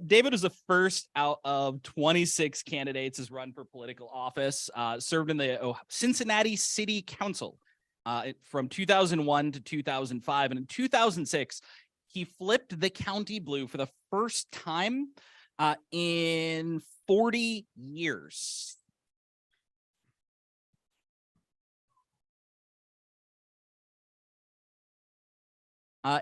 David was the first out of 26 candidates as run for political office, served in the Cincinnati City Council from 2001 to 2005. And in 2006, he flipped the county blue for the first time in 40 years.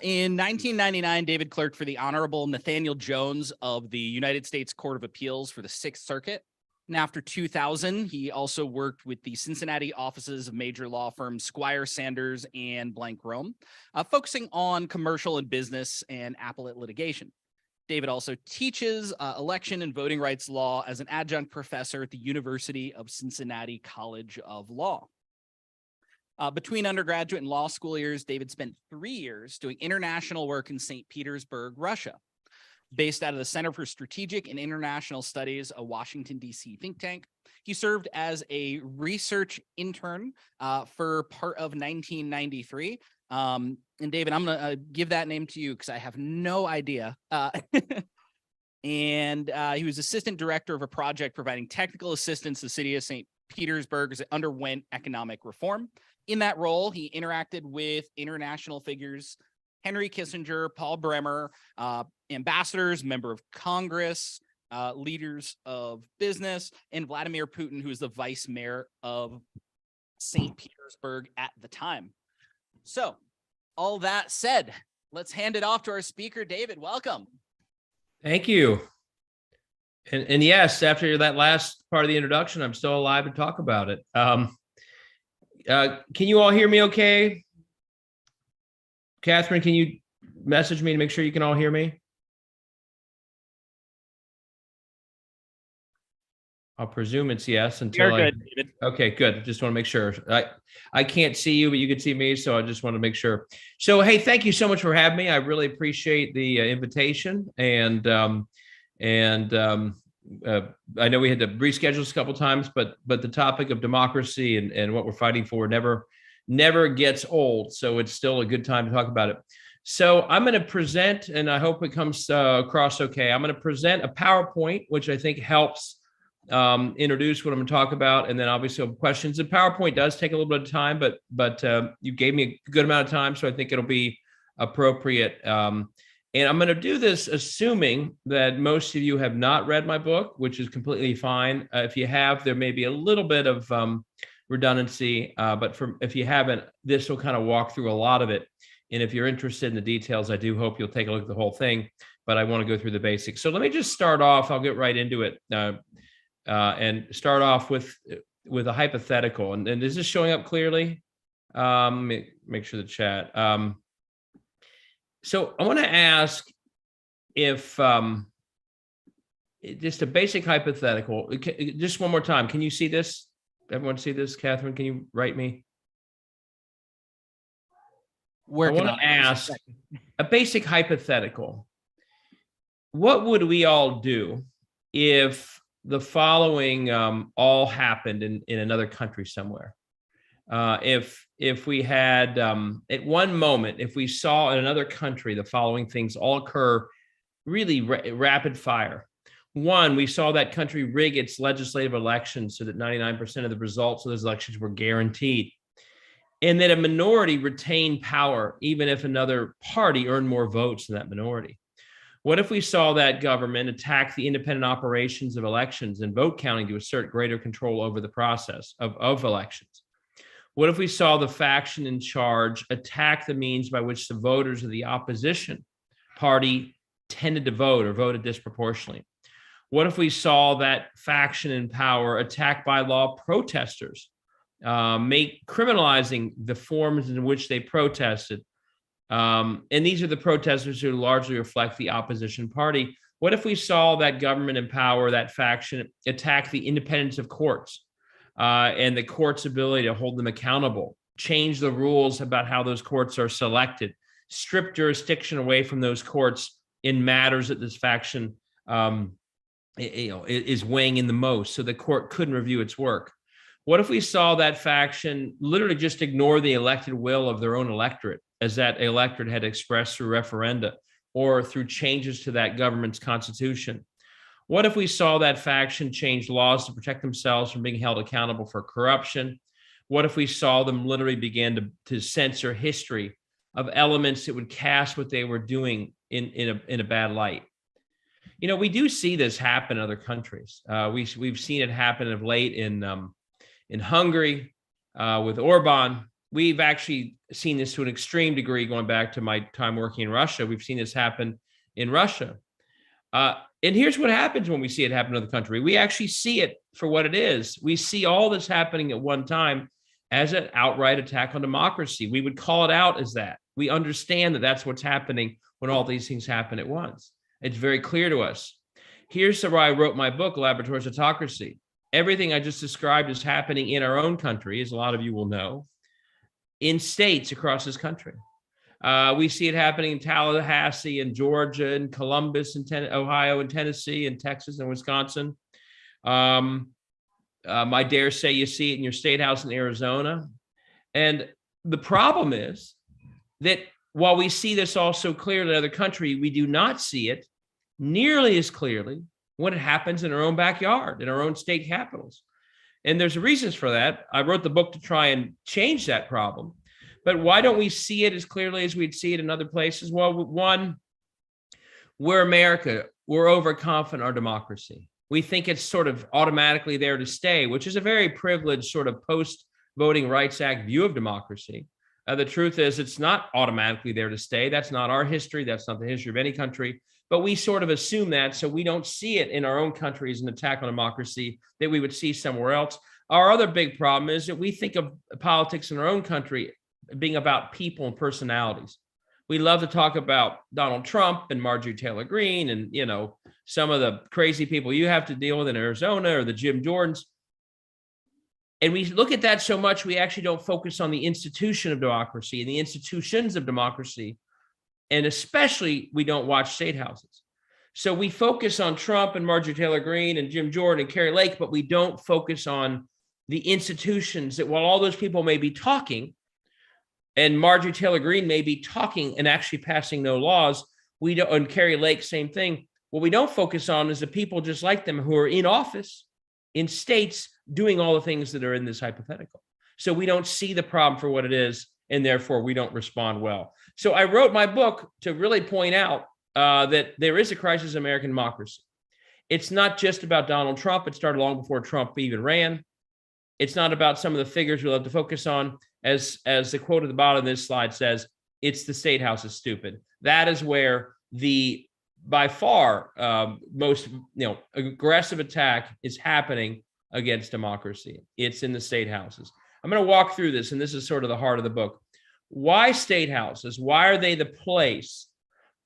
In 1999, David clerked for the Honorable Nathaniel Jones of the United States Court of Appeals for the Sixth Circuit. And after 2000, he also worked with the Cincinnati offices of major law firms Squire Sanders and Blank Rome, focusing on commercial and business and appellate litigation. David also teaches election and voting rights law as an adjunct professor at the University of Cincinnati College of Law. Between undergraduate and law school years, David spent 3 years doing international work in St. Petersburg, Russia. Based out of the Center for Strategic and International Studies, a Washington, D.C. think tank, he served as a research intern for part of 1993. And David, I'm going to give that name to you because I have no idea. And he was assistant director of a project providing technical assistance to the city of St. Petersburg as it underwent economic reform. In that role, he interacted with international figures, Henry Kissinger, Paul Bremer, ambassadors, member of Congress, leaders of business, and Vladimir Putin, who is the vice mayor of St. Petersburg at the time. So, all that said, let's hand it off to our speaker, David. Welcome. Thank you. And yes, after that last part of the introduction, I'm still alive to talk about it. Can you all hear me okay? Catherine, can you message me to make sure you can all hear me? I'll presume it's yes until You're good, David. Okay, good. Just want to make sure. I can't see you, but you can see me, so I just want to make sure. So, hey, thank you so much for having me. I really appreciate the invitation, and I know we had to reschedule this a couple of times, but the topic of democracy and what we're fighting for never gets old. So it's still a good time to talk about it. So I'm going to present, and I hope it comes across okay. I'm going to present a PowerPoint, which I think helps introduce what I'm going to talk about, and then obviously questions. The PowerPoint does take a little bit of time, but you gave me a good amount of time, so I think it'll be appropriate. And I'm going to do this assuming that most of you have not read my book, which is completely fine. If you have, there may be a little bit of redundancy, but if you haven't, this will kind of walk through a lot of it. And if you're interested in the details, I do hope you'll take a look at the whole thing, but I want to go through the basics. So let me just start off. I'll get right into it and start off with a hypothetical. And is this showing up clearly? Make sure the chat. So I want to ask if just a basic hypothetical, just one more time. Can you see this? Everyone see this? Catherine, can you write me? I want to ask a basic hypothetical. What would we all do if the following all happened in another country somewhere? If we had at one moment, if we saw in another country the following things all occur really rapid fire. One, we saw that country rig its legislative elections so that 99% of the results of those elections were guaranteed, and that a minority retained power even if another party earned more votes than that minority. What if we saw that government attack the independent operations of elections and vote counting to assert greater control over the process of elections? What if we saw the faction in charge attack the means by which the voters of the opposition party tended to vote or voted disproportionately? What if we saw that faction in power attack by law protesters, criminalizing the forms in which they protested? And these are the protesters who largely reflect the opposition party. What if we saw that government in power, that faction, attack the independence of courts and the court's ability to hold them accountable, change the rules about how those courts are selected, strip jurisdiction away from those courts in matters that this faction is weighing in the most, so the court couldn't review its work? What if we saw that faction literally just ignore the elected will of their own electorate, as that electorate had expressed through referenda or through changes to that government's constitution? What if we saw that faction change laws to protect themselves from being held accountable for corruption? What if we saw them literally begin to censor history of elements that would cast what they were doing in a bad light? You know, we do see this happen in other countries. We've seen it happen of late in Hungary with Orban. We've actually seen this to an extreme degree going back to my time working in Russia. We've seen this happen in Russia. And here's what happens when we see it happen in another country. We actually see it for what it is. We see all this happening at one time as an outright attack on democracy. We would call it out as that. We understand that that's what's happening when all these things happen at once. It's very clear to us. Here's why I wrote my book, Laboratories, Autocracy. Everything I just described is happening in our own country, as a lot of you will know, in states across this country. We see it happening in Tallahassee and Georgia and Columbus and Ohio and Tennessee and Texas and Wisconsin. I dare say you see it in your state house in Arizona. And the problem is that while we see this all so clearly in other countries, we do not see it nearly as clearly when it happens in our own backyard, in our own state capitals. And there's reasons for that. I wrote the book to try and change that problem. But why don't we see it as clearly as we'd see it in other places? Well, one, we're America. We're overconfident in our democracy. We think it's sort of automatically there to stay, which is a very privileged sort of post-Voting Rights Act view of democracy. The truth is it's not automatically there to stay. That's not our history. That's not the history of any country. But we sort of assume that, so we don't see it in our own country as an attack on democracy that we would see somewhere else. Our other big problem is that we think of politics in our own country being about people and personalities. We love to talk about Donald Trump and Marjorie Taylor Greene and, you know, some of the crazy people you have to deal with in Arizona or the Jim Jordans. And we look at that so much, we actually don't focus on the institution of democracy and the institutions of democracy. And especially, we don't watch state houses. So we focus on Trump and Marjorie Taylor Greene and Jim Jordan and Carrie Lake, but we don't focus on the institutions that while all those people may be talking, and Marjorie Taylor Greene may be talking and actually passing no laws, we don't, and Carrie Lake, same thing. What we don't focus on is the people just like them who are in office, in states, doing all the things that are in this hypothetical. So we don't see the problem for what it is, and therefore we don't respond well. So I wrote my book to really point out that there is a crisis in American democracy. It's not just about Donald Trump. It started long before Trump even ran. It's not about some of the figures we love to focus on. As the quote at the bottom of this slide says, it's the state house is stupid. That is where the by far most aggressive attack is happening against democracy. It's in the state houses. I'm going to walk through this, and this is sort of the heart of the book. Why state houses? Why are they the place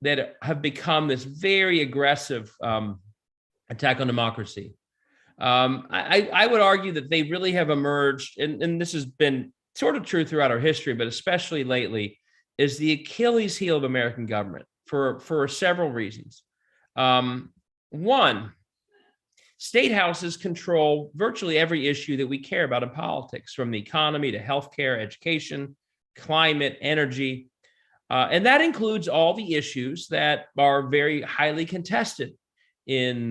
that have become this very aggressive attack on democracy? I would argue that they really have emerged, and this has been sort of true throughout our history, but especially lately, is the Achilles heel of American government for several reasons. One, state houses control virtually every issue that we care about in politics, from the economy to healthcare, education, climate, energy. And that includes all the issues that are very highly contested in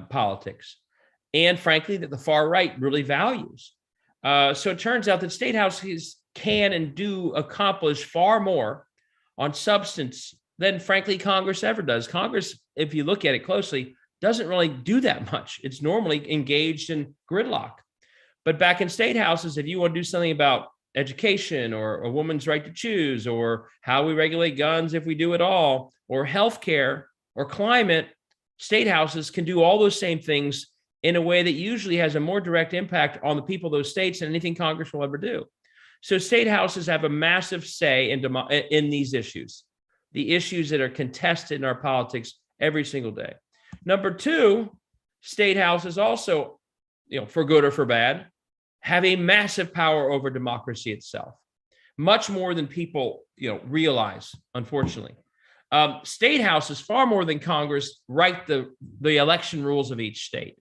politics. And frankly, that the far right really values. So it turns out that state houses can and do accomplish far more on substance than, frankly, Congress ever does. Congress, if you look at it closely, doesn't really do that much. It's normally engaged in gridlock. But back in state houses, if you want to do something about education or a woman's right to choose, or how we regulate guns if we do it all, or healthcare or climate, state houses can do all those same things in a way that usually has a more direct impact on the people of those states than anything Congress will ever do. So state houses have a massive say in these issues, the issues that are contested in our politics every single day. Number two, state houses also, for good or for bad, have a massive power over democracy itself, much more than people, realize, unfortunately. State houses, far more than Congress, write the election rules of each state.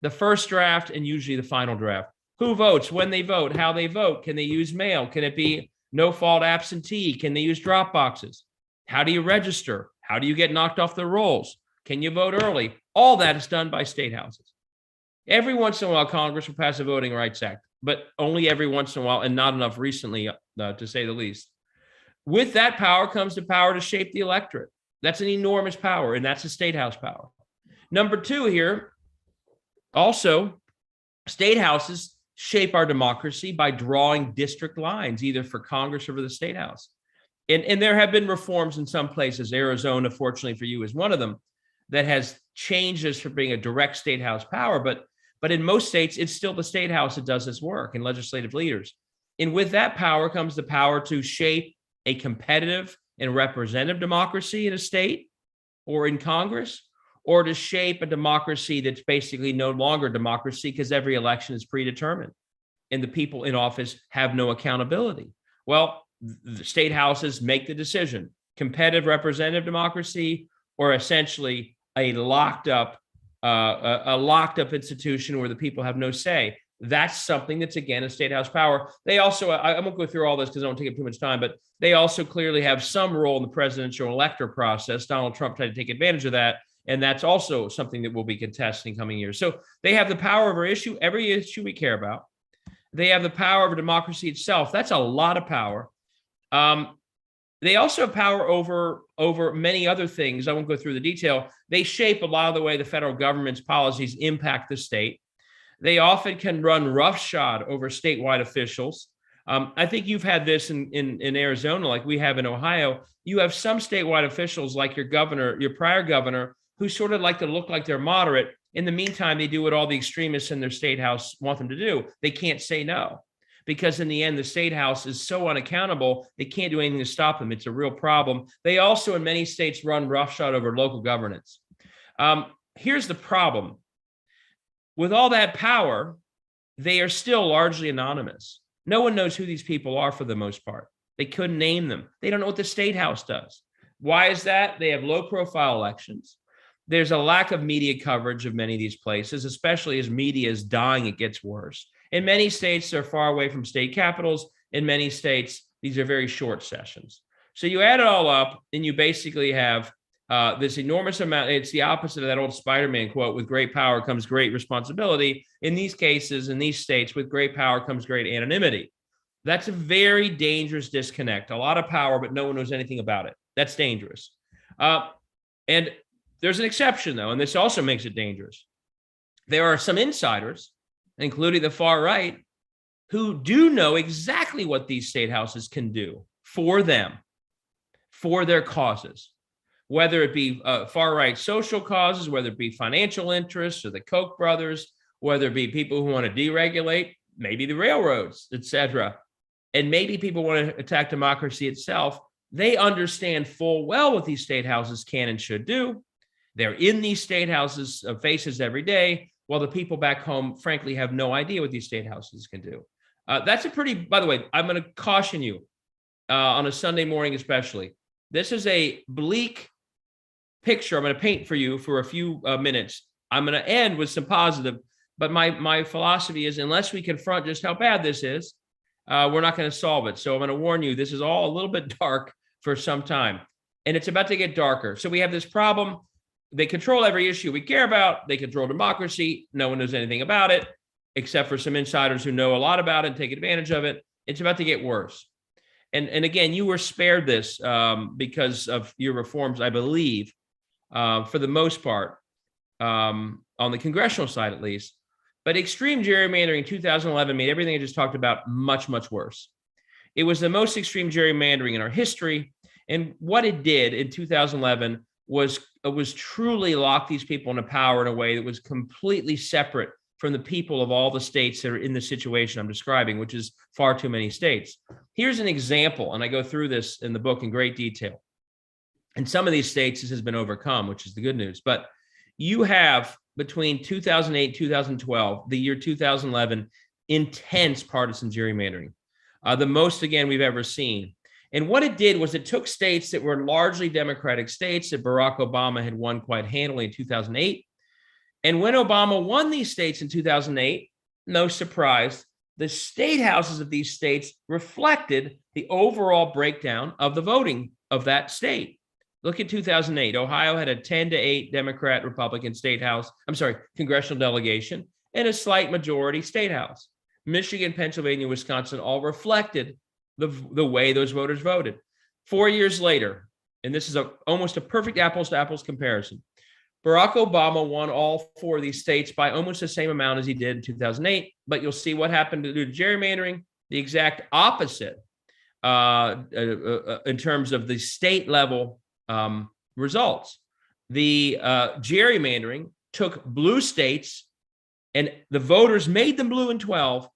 the first draft and usually the final draft. Who votes, when they vote, how they vote. Can they use mail? Can it be no fault absentee? Can they use drop boxes? How do you register? How do you get knocked off the rolls? Can you vote early? All that is done by state houses. Every once in a while, Congress will pass a Voting Rights Act, but only every once in a while, and not enough recently, to say the least. With that power comes the power to shape the electorate. That's an enormous power, and that's a state house power. Number two here, also, state houses shape our democracy by drawing district lines, either for Congress or for the state house. And there have been reforms in some places. Arizona, fortunately for you, is one of them that has changed us from being a direct state house power. But in most states, it's still the state house that does this work, and legislative leaders. And with that power comes the power to shape a competitive and representative democracy in a state or in Congress, or to shape a democracy that's basically no longer democracy because every election is predetermined and the people in office have no accountability. Well, the state houses make the decision: competitive representative democracy, or essentially a locked up institution where the people have no say. That's something that's, again, a state house power. They also, I won't go through all this because I won't take up too much time, but they also clearly have some role in the presidential elector process. Donald Trump tried to take advantage of that, and that's also something that we'll be contesting in coming years. So they have the power over every issue we care about. They have the power over democracy itself. That's a lot of power. They also have power over many other things. I won't go through the detail. They shape a lot of the way the federal government's policies impact the state. They often can run roughshod over statewide officials. I think you've had this in Arizona, like we have in Ohio. You have some statewide officials, like your governor, your prior governor, who sort of like to look like they're moderate. In the meantime, they do what all the extremists in their state house want them to do. They can't say no, because in the end, the state house is so unaccountable, they can't do anything to stop them. It's a real problem. They also, in many states, run roughshod over local governance. Here's the problem. With all that power, they are still largely anonymous. No one knows who these people are for the most part. They couldn't name them. They don't know what the state house does. Why is that? They have low-profile elections. There's a lack of media coverage of many of these places, especially as media is dying, it gets worse. In many states, they're far away from state capitals. In many states, these are very short sessions. So you add it all up, and you basically have this enormous amount. It's the opposite of that old Spider-Man quote: with great power comes great responsibility. In these cases, in these states, with great power comes great anonymity. That's a very dangerous disconnect. A lot of power, but no one knows anything about it. That's dangerous. And there's an exception, though, and this also makes it dangerous. There are some insiders, including the far right, who do know exactly what these state houses can do for them, for their causes, whether it be far right social causes, whether it be financial interests or the Koch brothers, whether it be people who want to deregulate, maybe the railroads, etc. And maybe people want to attack democracy itself. They understand full well what these state houses can and should do. They're in these state houses' faces every day, while the people back home, frankly, have no idea what these state houses can do. That's a pretty, by the way, I'm going to caution you on a Sunday morning especially. This is a bleak picture I'm going to paint for you for a few minutes. I'm going to end with some positive, but my philosophy is, unless we confront just how bad this is, we're not going to solve it. So I'm going to warn you, this is all a little bit dark for some time, and it's about to get darker. So we have this problem. They control every issue we care about. They control democracy. No one knows anything about it, except for some insiders who know a lot about it and take advantage of it. It's about to get worse. And again, you were spared this because of your reforms, I believe, for the most part, on the congressional side at least. But extreme gerrymandering in 2011 made everything I just talked about much, much worse. It was the most extreme gerrymandering in our history. And what it did in 2011 was truly lock these people into power in a way that was completely separate from the people of all the states that are in the situation I'm describing, which is far too many states. Here's an example, and I go through this in the book in great detail. In some of these states, this has been overcome, which is the good news. But you have, between 2008 and 2012, the year 2011, intense partisan gerrymandering, the most, again, we've ever seen. And what it did was it took states that were largely Democratic states that Barack Obama had won quite handily in 2008, And when Obama won these states in 2008, no surprise, the state houses of these states reflected the overall breakdown of the voting of that state. Look at 2008. Ohio had a 10-8 Democrat Republican congressional delegation and a slight majority state house. Michigan, Pennsylvania, Wisconsin all reflected the way those voters voted. 4 years later, and this is almost a perfect apples to apples comparison, Barack Obama won all 4 of these states by almost the same amount as he did in 2008, but you'll see what happened to gerrymandering, the exact opposite in terms of the state level results. The gerrymandering took blue states and the voters made them blue in 12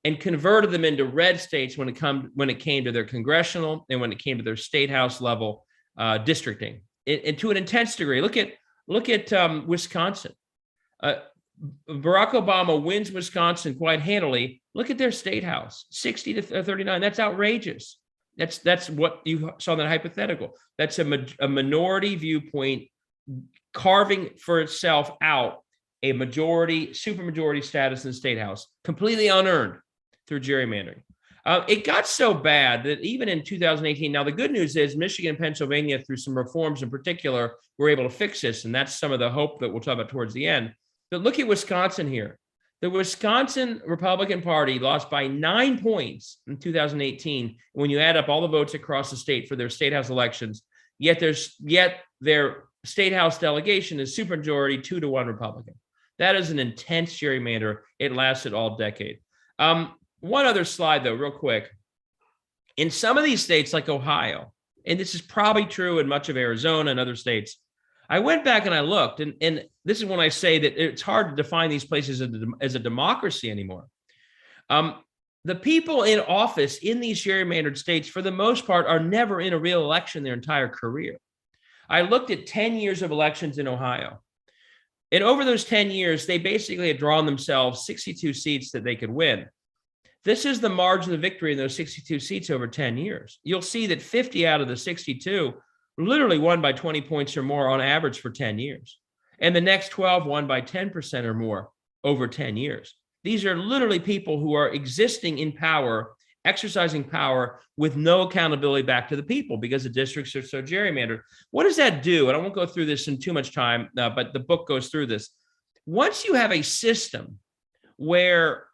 and converted them into red states when it came to their congressional and when it came to their state house level districting. And to an intense degree, look at Wisconsin. Barack Obama wins Wisconsin quite handily. Look at their state house, 60 to 39. That's outrageous. That's what you saw in that hypothetical. That's a minority viewpoint carving for itself out a supermajority status in the state house, completely unearned through gerrymandering. It got so bad that even in 2018, now the good news is Michigan and Pennsylvania, through some reforms in particular, were able to fix this. And that's some of the hope that we'll talk about towards the end. But look at Wisconsin here. The Wisconsin Republican Party lost by 9 points in 2018 when you add up all the votes across the state for their state house elections. Yet their state house delegation is supermajority 2-1 Republican. That is an intense gerrymander. It lasted all decade. One other slide, though, real quick. In some of these states like Ohio, and this is probably true in much of Arizona and other states, I went back and I looked, and this is when I say that it's hard to define these places as a democracy anymore. The people in office in these gerrymandered states, for the most part, are never in a real election their entire career. I looked at 10 years of elections in Ohio. And over those 10 years, they basically had drawn themselves 62 seats that they could win. This is the margin of victory in those 62 seats over 10 years. You'll see that 50 out of the 62 literally won by 20 points or more on average for 10 years. And the next 12 won by 10% or more over 10 years. These are literally people who are existing in power, exercising power with no accountability back to the people because the districts are so gerrymandered. What does that do? And I won't go through this in too much time, but the book goes through this. Once you have a system where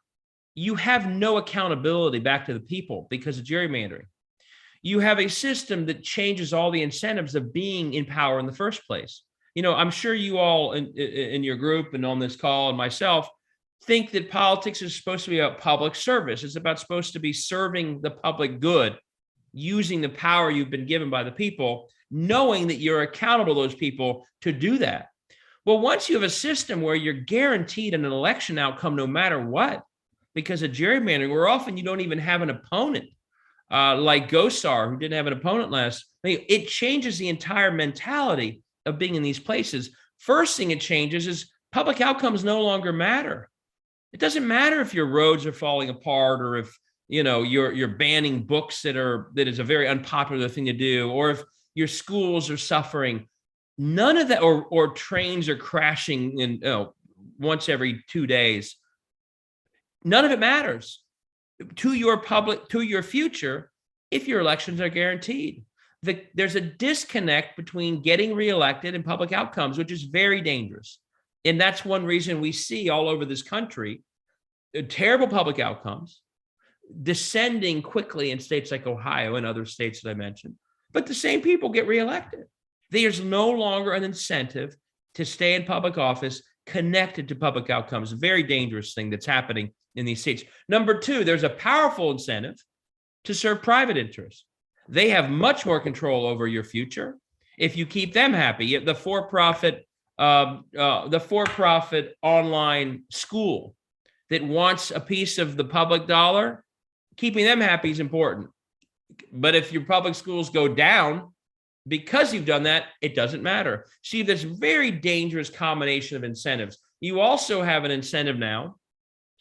you have no accountability back to the people because of gerrymandering, you have a system that changes all the incentives of being in power in the first place. You know, I'm sure you all in your group and on this call and myself think that politics is supposed to be about public service. It's supposed to be serving the public good, using the power you've been given by the people, knowing that you're accountable to those people to do that. Well, once you have a system where you're guaranteed an election outcome no matter what, because of gerrymandering, where often you don't even have an opponent, like Gosar, who didn't have an opponent it changes the entire mentality of being in these places. First thing it changes is public outcomes no longer matter. It doesn't matter if your roads are falling apart or if you're banning books that is a very unpopular thing to do, or if your schools are suffering. None of that, or trains are crashing in once every 2 days. None of it matters to your future if your elections are guaranteed. There's a disconnect between getting reelected and public outcomes, which is very dangerous. And that's one reason we see all over this country terrible public outcomes, descending quickly in states like Ohio and other states that I mentioned. But the same people get reelected. There's no longer an incentive to stay in public office connected to public outcomes. A very dangerous thing that's happening in these states. Number two, there's a powerful incentive to serve private interests. They have much more control over your future if you keep them happy. The for-profit online school that wants a piece of the public dollar, keeping them happy is important. But if your public schools go down because you've done that, it doesn't matter. See, this very dangerous combination of incentives. You also have an incentive now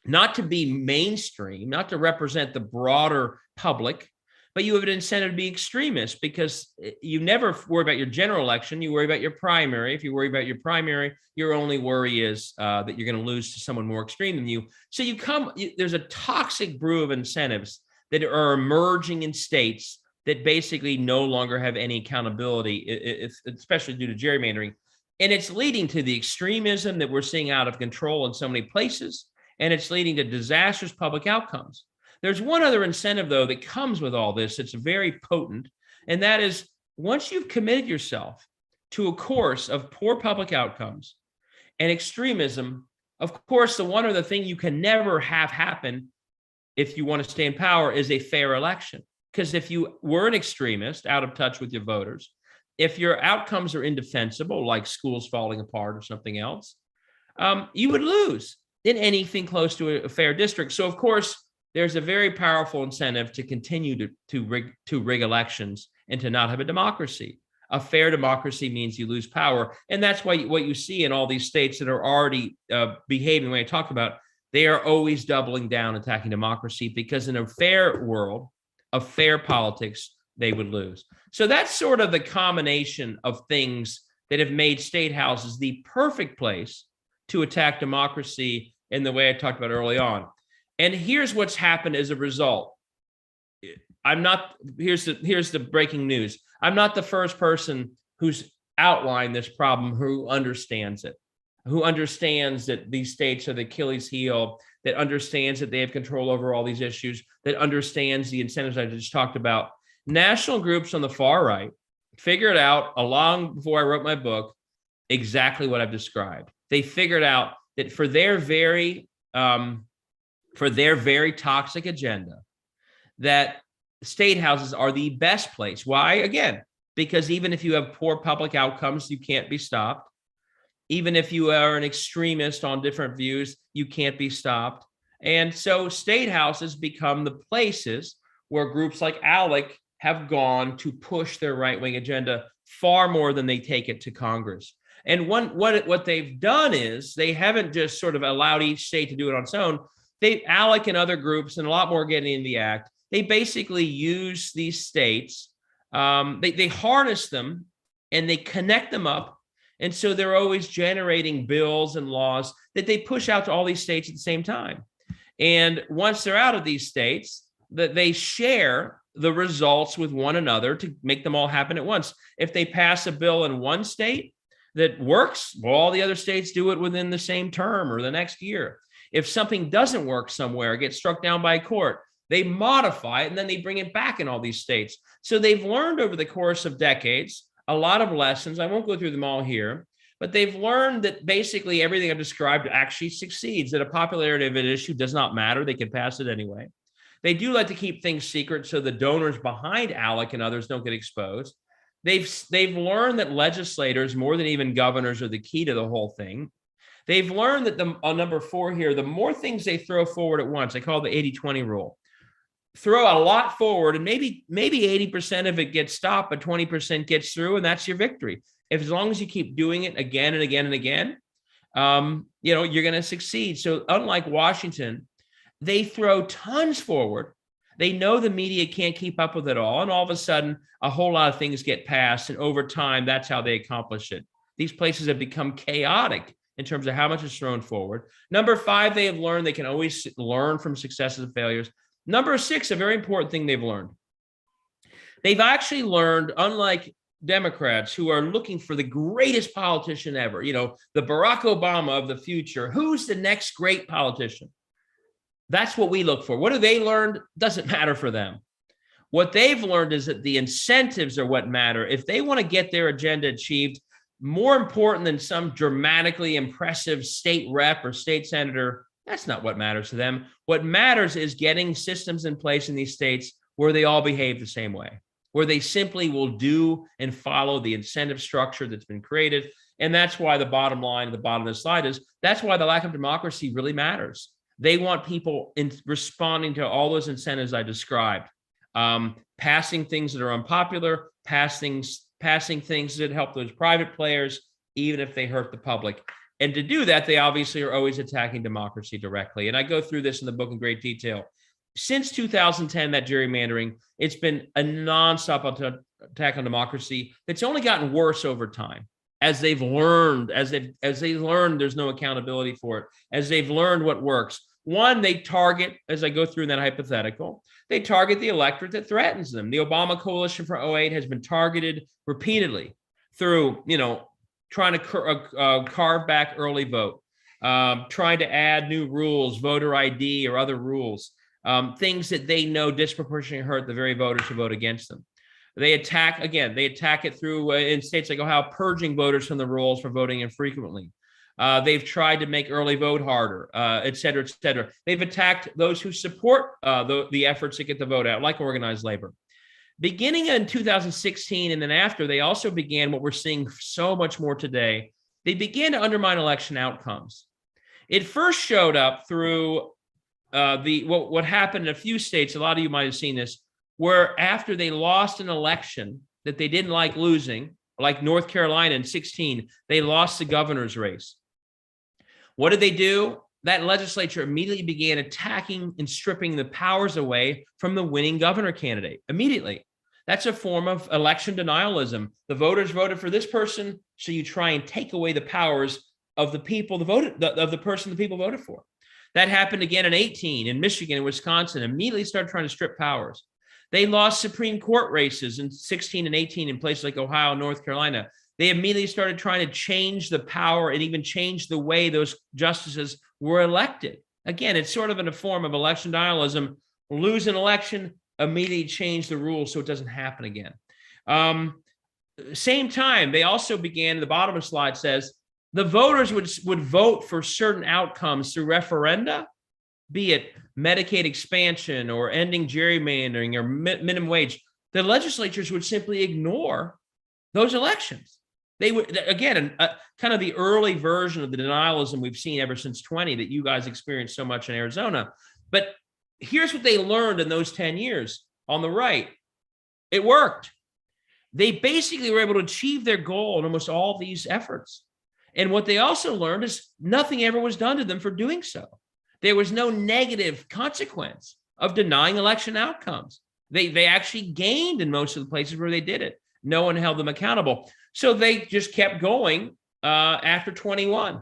not to be mainstream, not to represent the broader public, but you have an incentive to be extremist because you never worry about your general election. You worry about your primary. If you worry about your primary, your only worry is that you're going to lose to someone more extreme than you. So there's a toxic brew of incentives that are emerging in states that basically no longer have any accountability, especially due to gerrymandering. And it's leading to the extremism that we're seeing out of control in so many places. And it's leading to disastrous public outcomes. There's one other incentive, though, that comes with all this. It's very potent. And that is once you've committed yourself to a course of poor public outcomes and extremism, of course, the one other thing you can never have happen if you want to stay in power is a fair election. Because if you were an extremist, out of touch with your voters, if your outcomes are indefensible, like schools falling apart or something else, you would lose in anything close to a fair district. So, of course, there's a very powerful incentive to continue to rig elections and to not have a democracy. A fair democracy means you lose power. And that's why what you see in all these states that are already behaving the way I talked about, they are always doubling down, attacking democracy, because in a fair world, of fair politics, they would lose. So that's sort of the combination of things that have made state houses the perfect place to attack democracy in the way I talked about early on. And here's what's happened as a result. Here's the breaking news. I'm not the first person who's outlined this problem who understands it, who understands that these states are the Achilles heel, that understands that they have control over all these issues, that understands the incentives I just talked about. National groups on the far right figured out, long before I wrote my book, exactly what I've described. They figured out that for their very toxic agenda, that state houses are the best place. Why? Again, because even if you have poor public outcomes, you can't be stopped. Even if you are an extremist on different views, you can't be stopped. And so state houses become the places where groups like ALEC have gone to push their right-wing agenda far more than they take it to Congress. And what they've done is they haven't just sort of allowed each state to do it on its own. ALEC and other groups, and a lot more getting in the act, they basically use these states, they harness them and they connect them up. And so they're always generating bills and laws that they push out to all these states at the same time. And once they're out of these states, that they share the results with one another to make them all happen at once. If they pass a bill in one state that works, well, all the other states do it within the same term or the next year. If something doesn't work somewhere, gets struck down by a court, they modify it and then they bring it back in all these states. So they've learned over the course of decades a lot of lessons. I won't go through them all here, but they've learned that basically everything I've described actually succeeds, that a popularity of an issue does not matter. They can pass it anyway. They do like to keep things secret so the donors behind ALEC and others don't get exposed. They've learned that legislators, more than even governors, are the key to the whole thing. They've learned that on number 4 here, the more things they throw forward at once, I call it the 80-20 rule. Throw a lot forward and maybe 80% of it gets stopped, but 20% gets through, and that's your victory. As long as you keep doing it again and again and again, you're going to succeed. So unlike Washington, they throw tons forward. They know the media can't keep up with it all. And all of a sudden, a whole lot of things get passed. And over time, that's how they accomplish it. These places have become chaotic in terms of how much is thrown forward. Number 5, they have learned they can always learn from successes and failures. Number 6, a very important thing they've learned. They've actually learned, unlike Democrats who are looking for the greatest politician ever, the Barack Obama of the future, who's the next great politician? That's what we look for. What have they learned? Doesn't matter for them. What they've learned is that the incentives are what matter. If they want to get their agenda achieved, more important than some dramatically impressive state rep or state senator, that's not what matters to them. What matters is getting systems in place in these states where they all behave the same way, where they simply will do and follow the incentive structure that's been created. And that's why the bottom line at the bottom of the slide is that's why the lack of democracy really matters. They want people responding to all those incentives I described, passing things that are unpopular, passing things that help those private players, even if they hurt the public. And to do that, they obviously are always attacking democracy directly. And I go through this in the book in great detail. since 2010, that gerrymandering, it's been a nonstop attack on democracy that's only gotten worse over time. As they've learned, as they learned, there's no accountability for it. As they've learned what works. One, they target, as I go through in that hypothetical, they target the electorate that threatens them. The Obama coalition for 2008 has been targeted repeatedly through, trying to carve back early vote, trying to add new rules, voter ID or other rules, things that they know disproportionately hurt the very voters who vote against them. They attack it through, in states like Ohio, purging voters from the rolls for voting infrequently. They've tried to make early vote harder, et cetera, et cetera. They've attacked those who support the efforts to get the vote out, like organized labor. Beginning in 2016 and then after, they also began what we're seeing so much more today. They began to undermine election outcomes. It first showed up through what happened in a few states. A lot of you might have seen this, where after they lost an election that they didn't like losing, like North Carolina in 2016, they lost the governor's race. What did they do? That legislature immediately began attacking and stripping the powers away from the winning governor candidate immediately. That's a form of election denialism. The voters voted for this person, so you try and take away the powers of the people of the person the people voted for. That happened again in 2018 in Michigan and Wisconsin. Immediately started trying to strip powers. They lost Supreme Court races in 2016 and 2018 in places like Ohio and North Carolina. They immediately started trying to change the power and even change the way those justices were elected. Again, it's sort of in a form of election denialism. Lose an election, immediately change the rules so it doesn't happen again. Same time, they also began, the bottom of the slide says, the voters would vote for certain outcomes through referenda, be it Medicaid expansion or ending gerrymandering or minimum wage. The legislatures would simply ignore those elections. They would, again, kind of the early version of the denialism we've seen ever since 20 that you guys experienced so much in Arizona. But here's what they learned in those 10 years on the right. It worked. They basically were able to achieve their goal in almost all these efforts. And what they also learned is nothing ever was done to them for doing so. There was no negative consequence of denying election outcomes. They actually gained in most of the places where they did it. No one held them accountable. So they just kept going after 21.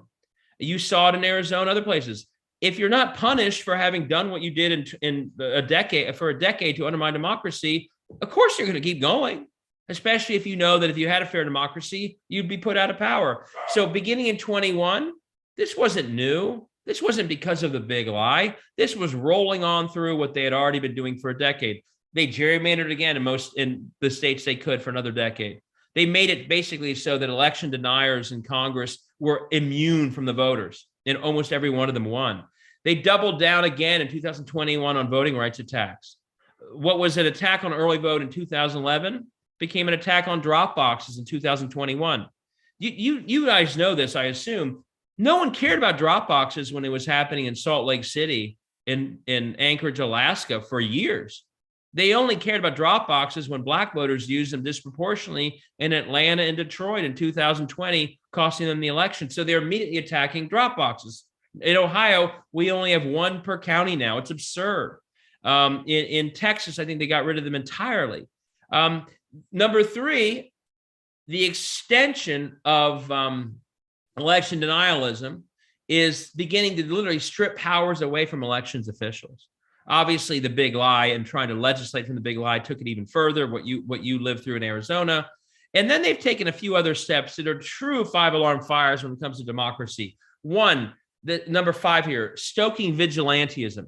You saw it in Arizona, other places. If you're not punished for having done what you did in a decade to undermine democracy, of course you're going to keep going, especially if you know that if you had a fair democracy, you'd be put out of power. So beginning in 21, this wasn't new. This wasn't because of the big lie. This was rolling on through what they had already been doing for a decade. They gerrymandered again in the states they could for another decade. They made it basically so that election deniers in Congress were immune from the voters, and almost every one of them won. They doubled down again in 2021 on voting rights attacks. What was an attack on early vote in 2011 became an attack on drop boxes in 2021. You guys know this, I assume. No one cared about drop boxes when it was happening in Salt Lake City, in Anchorage, Alaska for years. They only cared about drop boxes when Black voters used them disproportionately in Atlanta and Detroit in 2020, costing them the election. So they're immediately attacking drop boxes. In Ohio, we only have one per county now. It's absurd. In Texas, I think they got rid of them entirely. Number three, the extension of election denialism is beginning to literally strip powers away from elections officials. Obviously, the big lie and trying to legislate from the big lie took it even further, what you lived through in Arizona. And then they've taken a few other steps that are true five-alarm fires when it comes to democracy. One, the number 5 here, stoking vigilantism,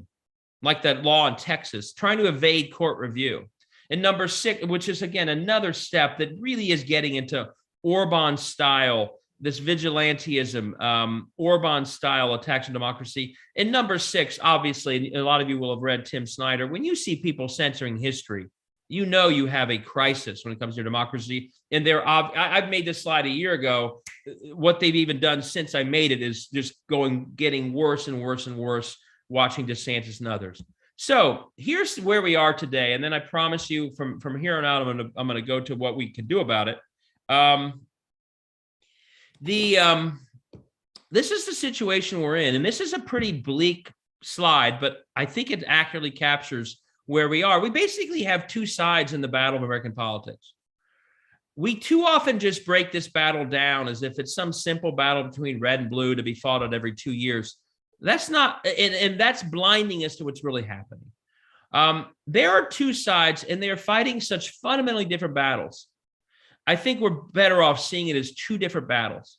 like that law in Texas, trying to evade court review. And number 6, which is, again, another step that really is getting into Orban style, this vigilantism, Orban style attacks on democracy. And number 6, obviously, a lot of you will have read Tim Snyder. When you see people censoring history, you know you have a crisis when it comes to democracy. And I've made this slide a year ago. What they've even done since I made it is just getting worse and worse and worse, watching DeSantis and others. So here's where we are today. And then I promise you from here on out, I'm gonna go to what we can do about it. This is the situation we're in, and this is a pretty bleak slide, but I think it accurately captures where we are. We basically have two sides in the battle of American politics. We too often just break this battle down as if it's some simple battle between red and blue to be fought out every 2 years. That's not, and that's blinding us to what's really happening. There are two sides, and they are fighting such fundamentally different battles. I think we're better off seeing it as two different battles.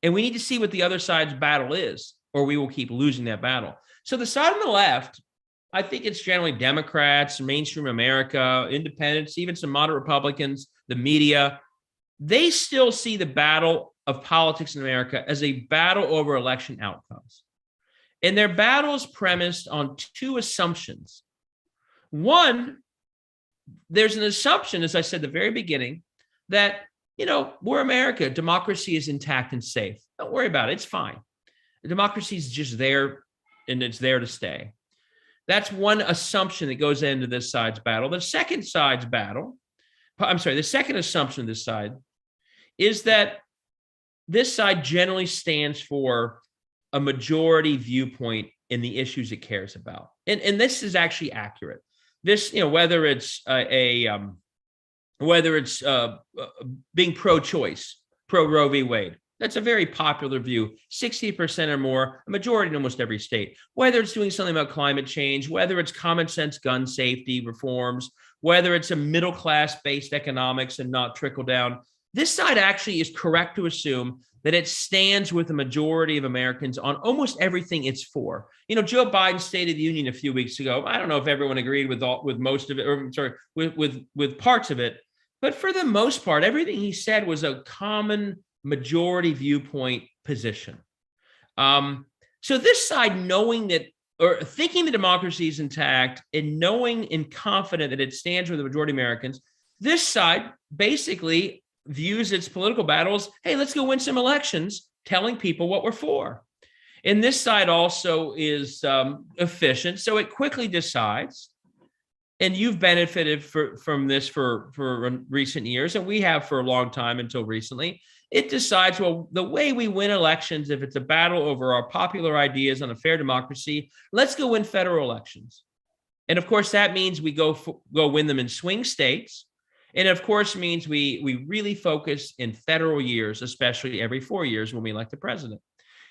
And we need to see what the other side's battle is, or we will keep losing that battle. So the side on the left, I think it's generally Democrats, mainstream America, independents, even some moderate Republicans, the media. They still see the battle of politics in America as a battle over election outcomes. And their battle is premised on two assumptions. One, there's an assumption, as I said at the very beginning, that, we're America. Democracy is intact and safe. Don't worry about it. It's fine. Democracy is just there, and it's there to stay. That's one assumption that goes into this side's battle. The second assumption of this side is that this side generally stands for a majority viewpoint in the issues it cares about. And this is actually accurate. This, whether it's being pro-choice, pro-Roe v. Wade, that's a very popular view, 60% or more, a majority in almost every state. Whether it's doing something about climate change, whether it's common sense gun safety reforms, whether it's a middle-class based economics and not trickle down, this side actually is correct to assume that it stands with the majority of Americans on almost everything it's for. Joe Biden's State of the Union a few weeks ago, I don't know if everyone agreed with most of it, or with parts of it, but for the most part, everything he said was a common majority viewpoint position. So this side, knowing that, or thinking the democracy is intact and knowing and confident that it stands with the majority of Americans, this side basically views its political battles, hey, let's go win some elections, telling people what we're for. And this side also is efficient, so it quickly decides, and you've benefited from this for recent years, and we have for a long time until recently. It decides, well, the way we win elections, if it's a battle over our popular ideas on a fair democracy, let's go win federal elections. And of course, that means we go win them in swing states. And of course, means we really focus in federal years, especially every 4 years when we elect the president.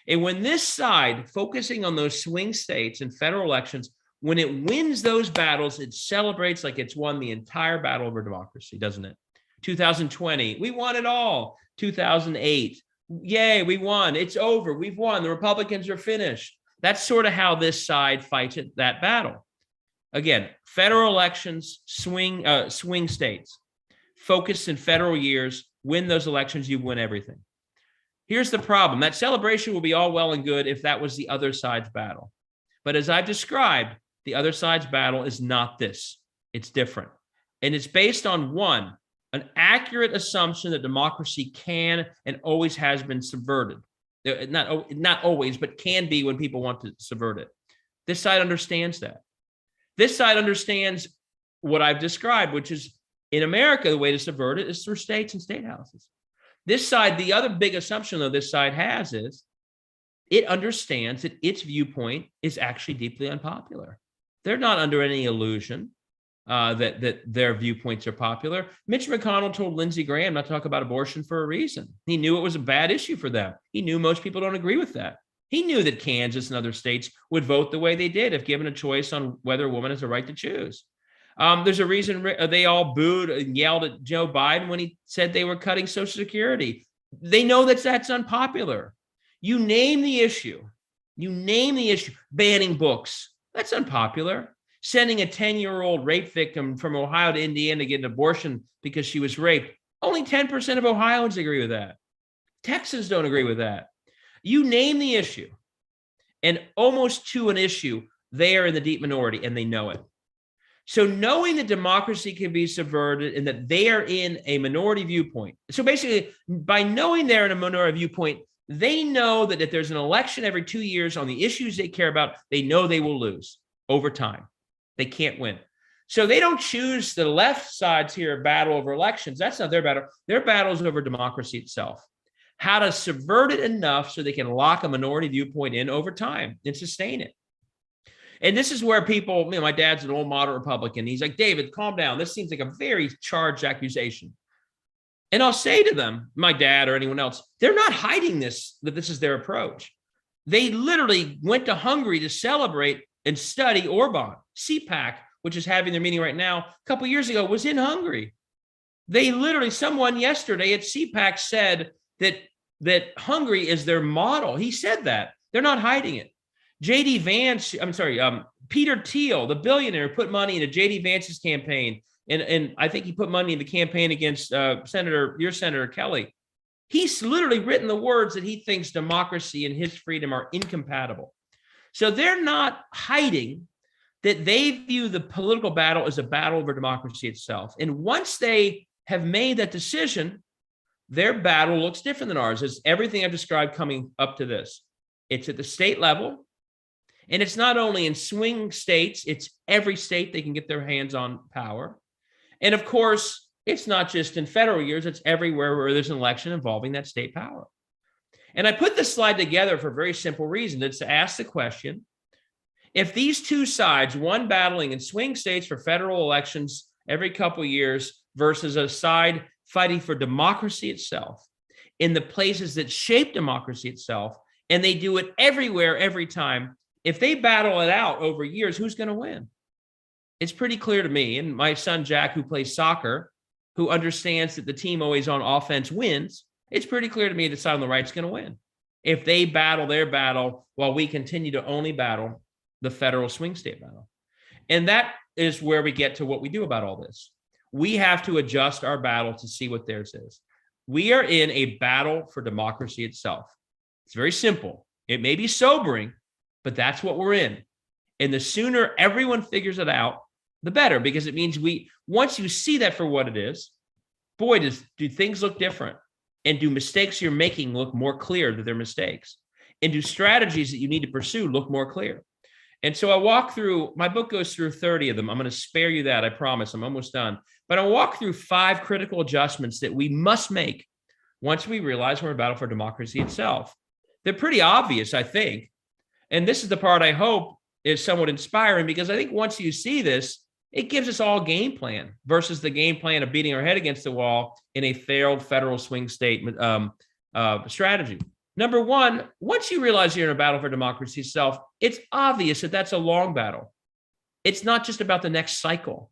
And when this side, focusing on those swing states and federal elections, when it wins those battles, it celebrates like it's won the entire battle over democracy, doesn't it? 2020, we won it all. 2008, yay, we won. It's over. We've won. The Republicans are finished. That's sort of how this side fights that battle. Again, federal elections, swing states. Focus in federal years, win those elections, you win everything. Here's the problem. That celebration will be all well and good if that was the other side's battle. But as I've described, the other side's battle is not this. It's different. And it's based on, one, an accurate assumption that democracy can and always has been subverted. Not always, but can be when people want to subvert it. This side understands that. This side understands what I've described, which is, in America, the way to subvert it is through states and state houses. This side, the other big assumption though this side has is it understands that its viewpoint is actually deeply unpopular. They're not under any illusion that their viewpoints are popular. Mitch McConnell told Lindsey Graham not to talk about abortion for a reason. He knew it was a bad issue for them. He knew most people don't agree with that. He knew that Kansas and other states would vote the way they did if given a choice on whether a woman has a right to choose. There's a reason they all booed and yelled at Joe Biden when he said they were cutting Social Security. They know that that's unpopular. You name the issue. Banning books. That's unpopular. Sending a 10-year-old rape victim from Ohio to Indiana to get an abortion because she was raped. Only 10% of Ohioans agree with that. Texans don't agree with that. You name the issue, and almost to an issue, they are in the deep minority, and they know it. So knowing that democracy can be subverted and that they are in a minority viewpoint. So basically, by knowing they're in a minority viewpoint, they know that if there's an election every 2 years on the issues they care about, they know they will lose over time. They can't win. So they don't choose the left side's here battle over elections. That's not their battle. Their battle is over democracy itself. How to subvert it enough so they can lock a minority viewpoint in over time and sustain it. And this is where people, my dad's an old moderate Republican. He's like, David, calm down. This seems like a very charged accusation. And I'll say to them, my dad or anyone else, they're not hiding this, that this is their approach. They literally went to Hungary to celebrate and study Orban. CPAC, which is having their meeting right now, a couple of years ago, was in Hungary. They literally, someone yesterday at CPAC said that Hungary is their model. He said that. They're not hiding it. Peter Thiel, the billionaire, put money into J.D. Vance's campaign. And I think he put money in the campaign against Senator Kelly. He's literally written the words that he thinks democracy and his freedom are incompatible. So they're not hiding that they view the political battle as a battle over democracy itself. And once they have made that decision, their battle looks different than ours. It's everything I've described coming up to this. It's at the state level. And it's not only in swing states, it's every state they can get their hands on power. And of course, it's not just in federal years, it's everywhere where there's an election involving that state power. And I put this slide together for a very simple reason. It's to ask the question, if these two sides, one battling in swing states for federal elections every couple of years versus a side fighting for democracy itself in the places that shape democracy itself, and they do it everywhere, every time, if they battle it out over years, who's going to win? It's pretty clear to me, and my son Jack, who plays soccer, who understands that the team always on offense wins, it's pretty clear to me the side on the right is going to win. If they battle their battle while we continue to only battle the federal swing state battle. And that is where we get to what we do about all this. We have to adjust our battle to see what theirs is. We are in a battle for democracy itself. It's very simple. It may be sobering, but that's what we're in. And the sooner everyone figures it out, the better, because it means once you see that for what it is, boy, do things look different. And do mistakes you're making look more clear that they're mistakes? And do strategies that you need to pursue look more clear? And so I walk through, my book goes through 30 of them. I'm going to spare you that, I promise. I'm almost done. But I'll walk through 5 critical adjustments that we must make once we realize we're in a battle for democracy itself. They're pretty obvious, I think. And this is the part I hope is somewhat inspiring, because I think once you see this, it gives us all a game plan versus the game plan of beating our head against the wall in a failed federal swing state strategy. Number one, once you realize you're in a battle for democracy itself, it's obvious that that's a long battle. It's not just about the next cycle.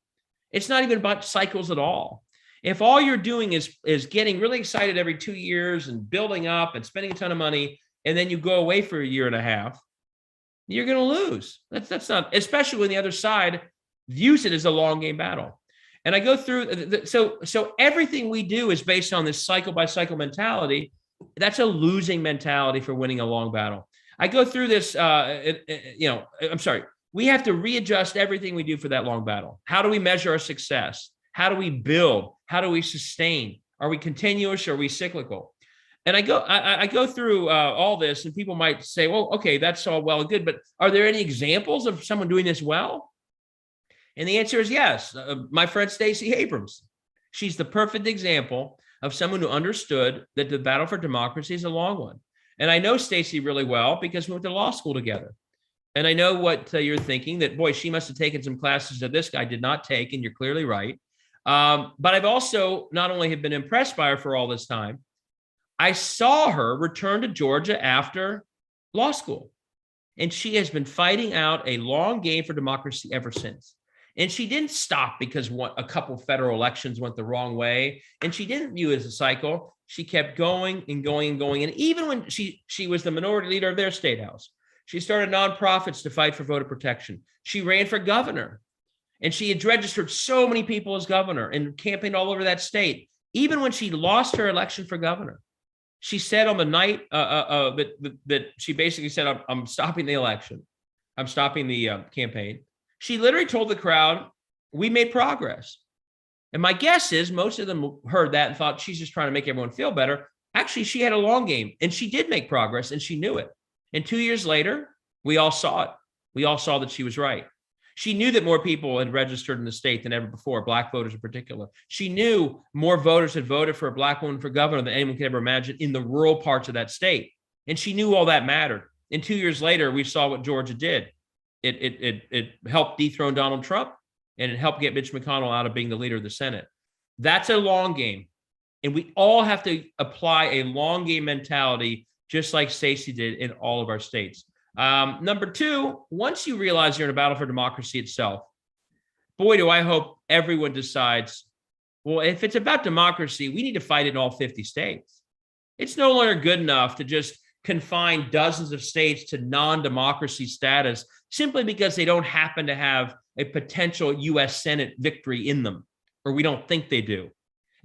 It's not even about cycles at all. If all you're doing is getting really excited every 2 years and building up and spending a ton of money, and then you go away for a year and a half, you're going to lose. That's not, especially when the other side views it as a long game battle. And I go through, so everything we do is based on this cycle by cycle mentality. That's a losing mentality for winning a long battle. I go through this, we have to readjust everything we do for that long battle. How do we measure our success? How do we build? How do we sustain? Are we continuous or are we cyclical? And I go through all this, and people might say, well, okay, that's all well and good, but are there any examples of someone doing this well? And the answer is yes. My friend Stacey Abrams, she's the perfect example of someone who understood that the battle for democracy is a long one. And I know Stacey really well because we went to law school together. And I know what you're thinking, that, boy, she must have taken some classes that this guy did not take, and you're clearly right. But I've also not only have been impressed by her for all this time, I saw her return to Georgia after law school. And she has been fighting out a long game for democracy ever since. And she didn't stop because a couple of federal elections went the wrong way. And she didn't view it as a cycle. She kept going and going and going. And even when she was the minority leader of their state house, she started nonprofits to fight for voter protection. She ran for governor. And she had registered so many people as governor and campaigned all over that state. Even when she lost her election for governor, she said on the night that she basically said, I'm stopping the election. I'm stopping the campaign. She literally told the crowd, we made progress. And my guess is most of them heard that and thought she's just trying to make everyone feel better. Actually, she had a long game, and she did make progress, and she knew it. And 2 years later, we all saw it. We all saw that she was right. She knew that more people had registered in the state than ever before, Black voters in particular. She knew more voters had voted for a Black woman for governor than anyone could ever imagine in the rural parts of that state. And she knew all that mattered. And 2 years later, we saw what Georgia did. It helped dethrone Donald Trump, and it helped get Mitch McConnell out of being the leader of the Senate. That's a long game. And we all have to apply a long game mentality, just like Stacey did in all of our states. Number two, once you realize you're in a battle for democracy itself, boy, do I hope everyone decides, well, if it's about democracy, we need to fight it in all 50 states. It's no longer good enough to just confine dozens of states to non-democracy status simply because they don't happen to have a potential U.S. Senate victory in them, or we don't think they do.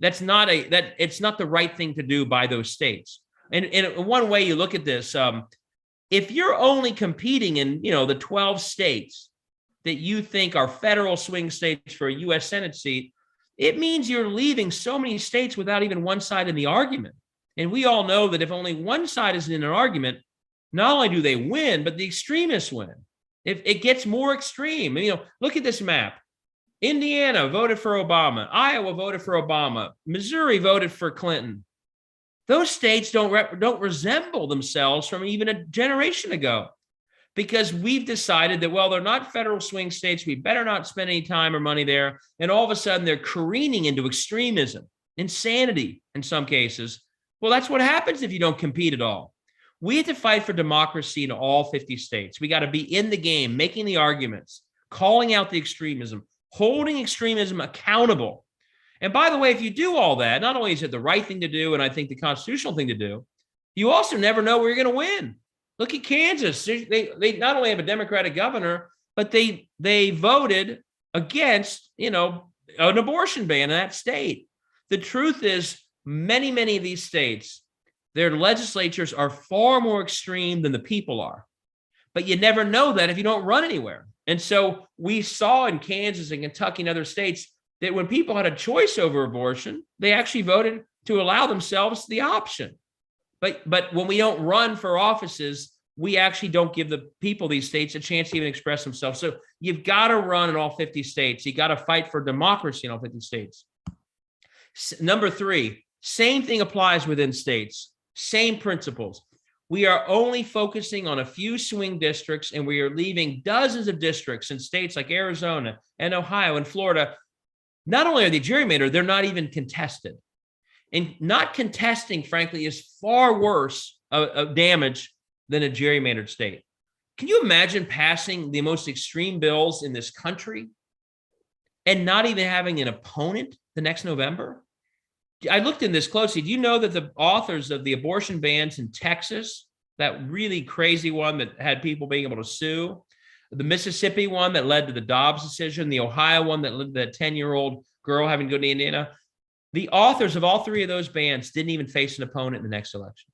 It's not the right thing to do by those states. And in one way you look at this, if you're only competing in, the 12 states that you think are federal swing states for a U.S. Senate seat, it means you're leaving so many states without even one side in the argument. And we all know that if only one side is in an argument, not only do they win, but the extremists win. If it gets more extreme, look at this map. Indiana voted for Obama. Iowa voted for Obama. Missouri voted for Clinton. Those states don't resemble themselves from even a generation ago, because we've decided that, well, they're not federal swing states. We better not spend any time or money there. And all of a sudden they're careening into extremism, insanity in some cases. Well, that's what happens if you don't compete at all. We have to fight for democracy in all 50 states. We got to be in the game, making the arguments, calling out the extremism, holding extremism accountable. And by the way, if you do all that, not only is it the right thing to do, and I think the constitutional thing to do, you also never know where you're going to win. Look at Kansas. They not only have a Democratic governor, but they voted against, an abortion ban in that state. The truth is, many of these states, their legislatures are far more extreme than the people are. But you never know that if you don't run anywhere. And so we saw in Kansas and Kentucky and other states that when people had a choice over abortion, they actually voted to allow themselves the option. But when we don't run for offices, we actually don't give the people of these states a chance to even express themselves. So you've got to run in all 50 states. You got to fight for democracy in all 50 states. Number three, same thing applies within states. Same principles. We are only focusing on a few swing districts, and we are leaving dozens of districts in states like Arizona and Ohio and Florida. Not only are they gerrymandered, they're not even contested. And not contesting, frankly, is far worse of damage than a gerrymandered state. Can you imagine passing the most extreme bills in this country and not even having an opponent the next November? I looked in this closely. Do you know that the authors of the abortion bans in Texas, that really crazy one that had people being able to sue, the Mississippi one that led to the Dobbs decision, the Ohio one that led to that 10-year-old girl having to go to Indiana, the authors of all three of those bans didn't even face an opponent in the next election.